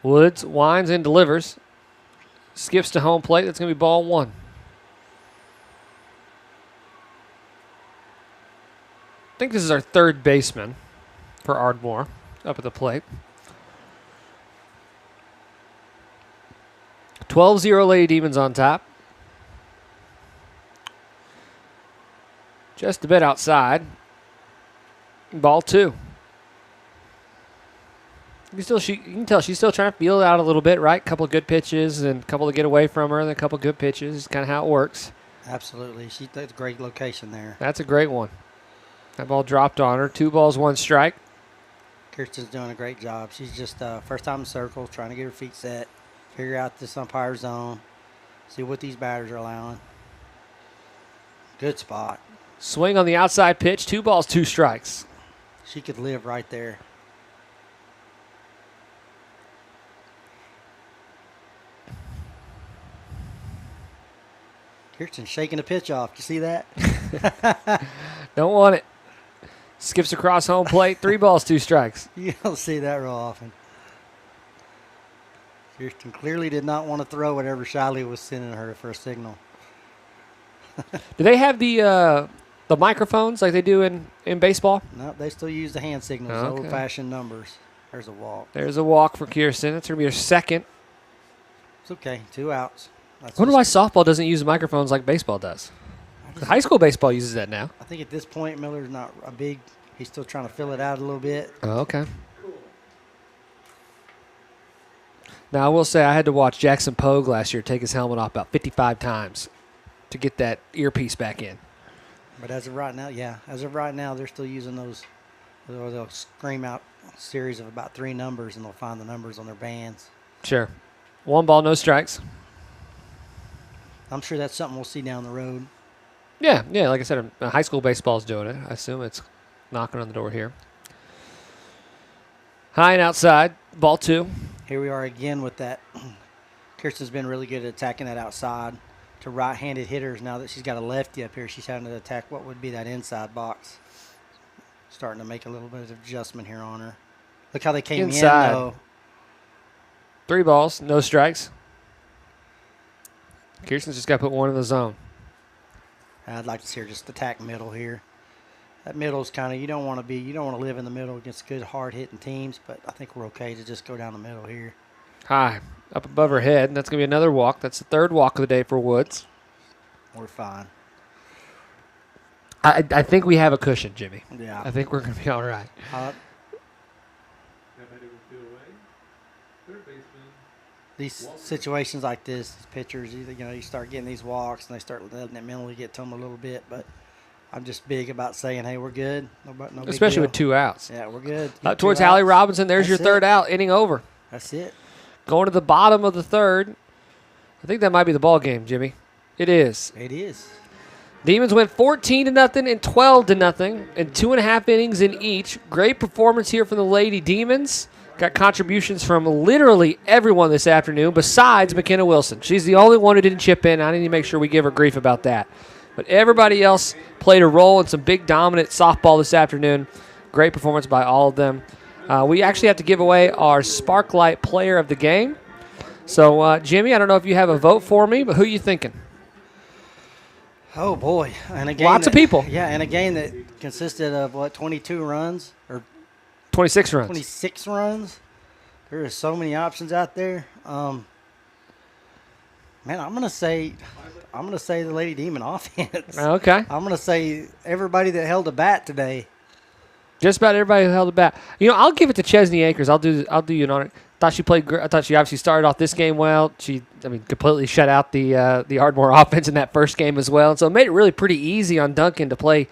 Woods winds and delivers. Skips to home plate. That's going to be ball 1. I think this is our third baseman for Ardmore up at the plate. 12-0 Lady Demons on top. Just a bit outside. Ball 2. You can tell she's still trying to feel it out a little bit, right? A couple of good pitches and a couple to get away from her, and a couple of good pitches. It's kind of how it works. Absolutely. That's a great location there. That's a great one. That ball dropped on her. 2 balls, 1 strike. Kirsten's doing a great job. She's just first time in circle, trying to get her feet set, figure out this umpire zone, see what these batters are allowing. Good spot. Swing on the outside pitch. 2 balls, 2 strikes. She could live right there. Kirsten's shaking the pitch off. You see that? Don't want it. Skips across home plate. 3 balls, 2 strikes. You don't see that real often. Kirsten clearly did not want to throw whatever Shiley was sending her for a signal. Do they have the microphones like they do in baseball? No, they still use the hand signals, Okay. old-fashioned numbers. There's a walk. There's a walk for Kirsten. That's going to be her second. It's okay. 2 outs. I wonder why softball doesn't use microphones like baseball does. High school baseball uses that now. I think at this point, Miller's not a big. He's still trying to fill it out a little bit. Oh, okay. Now, I will say I had to watch Jackson Pogue last year take his helmet off about 55 times to get that earpiece back in. But as of right now, they're still using those. They'll scream out a series of about 3 numbers, and they'll find the numbers on their bands. Sure. 1 ball, no strikes. I'm sure that's something we'll see down the road. Yeah. Like I said, high school baseball's doing it. I assume it's knocking on the door here. High and outside, ball 2. Here we are again with that. Kirsten's been really good at attacking that outside to right-handed hitters. Now that she's got a lefty up here, she's having to attack what would be that inside box. Starting to make a little bit of adjustment here on her. Look how they came Inside. in, though. 3 balls, no strikes. Kirsten's just got to put 1 in the zone. I'd like to see her just attack middle here. That middle's kind of, you don't want to live in the middle against good, hard-hitting teams, but I think we're okay to just go down the middle here. High, up above her head, and that's going to be another walk. That's the third walk of the day for Woods. We're fine. I think we have a cushion, Jimmy. Yeah. I think we're going to be all right. These situations like this, these pitchers, you start getting these walks and they start letting it mentally get to them a little bit. But I'm just big about saying, hey, we're good. No big Especially deal. with 2 outs. Yeah, we're good. Up towards Hallie Robinson. There's your That's third it. out, inning over. That's it. Going to the bottom of the third. I think that might be the ball game, Jimmy. It is. It is. Demons went 14-0 and 12-0 in 2.5 innings in each. Great performance here from the Lady Demons. Got contributions from literally everyone this afternoon besides McKenna Wilson. She's the only one who didn't chip in. I need to make sure we give her grief about that. But everybody else played a role in some big dominant softball this afternoon. Great performance by all of them. We actually have to give away our Sparklight Player of the Game. So, Jimmy, I don't know if you have a vote for me, but who are you thinking? Oh, boy. And a game Lots of people. Yeah, and a game that consisted of, 22 runs or 26 runs. 26 runs. There are so many options out there. Man, I'm gonna say the Lady Demon offense. Okay. I'm gonna say everybody that held a bat today. Just about everybody who held the bat. I'll give it to Chesney Akers. I'll do you on it. Thought she played. I thought she obviously started off this game well. She, completely shut out the Ardmore offense in that first game as well, and so it made it really pretty easy on Duncan to play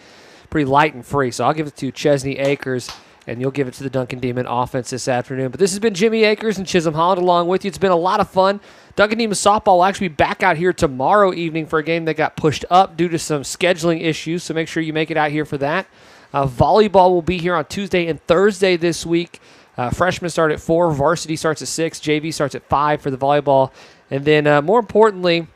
pretty light and free. So I'll give it to Chesney Akers, and you'll give it to the Duncan Demon offense this afternoon. But this has been Jimmy Akers and Chisholm Holland along with you. It's been a lot of fun. Duncan Demon softball will actually be back out here tomorrow evening for a game that got pushed up due to some scheduling issues. So make sure you make it out here for that. Volleyball will be here on Tuesday and Thursday this week. Freshmen start at 4, varsity starts at 6, JV starts at 5 for the volleyball. And then more importantly,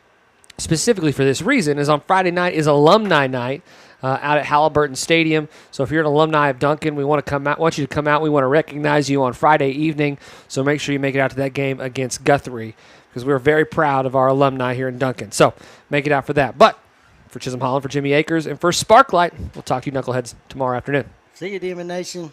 specifically for this reason, is on Friday night is alumni night out at Halliburton Stadium. So if you're an alumni of Duncan, we want you to come out. We want to recognize you on Friday evening. So make sure you make it out to that game against Guthrie because we're very proud of our alumni here in Duncan. So make it out for that. But for Chisholm Holland, for Jimmy Akers, and for Sparklight, we'll talk to you knuckleheads tomorrow afternoon. See you, Demon Nation.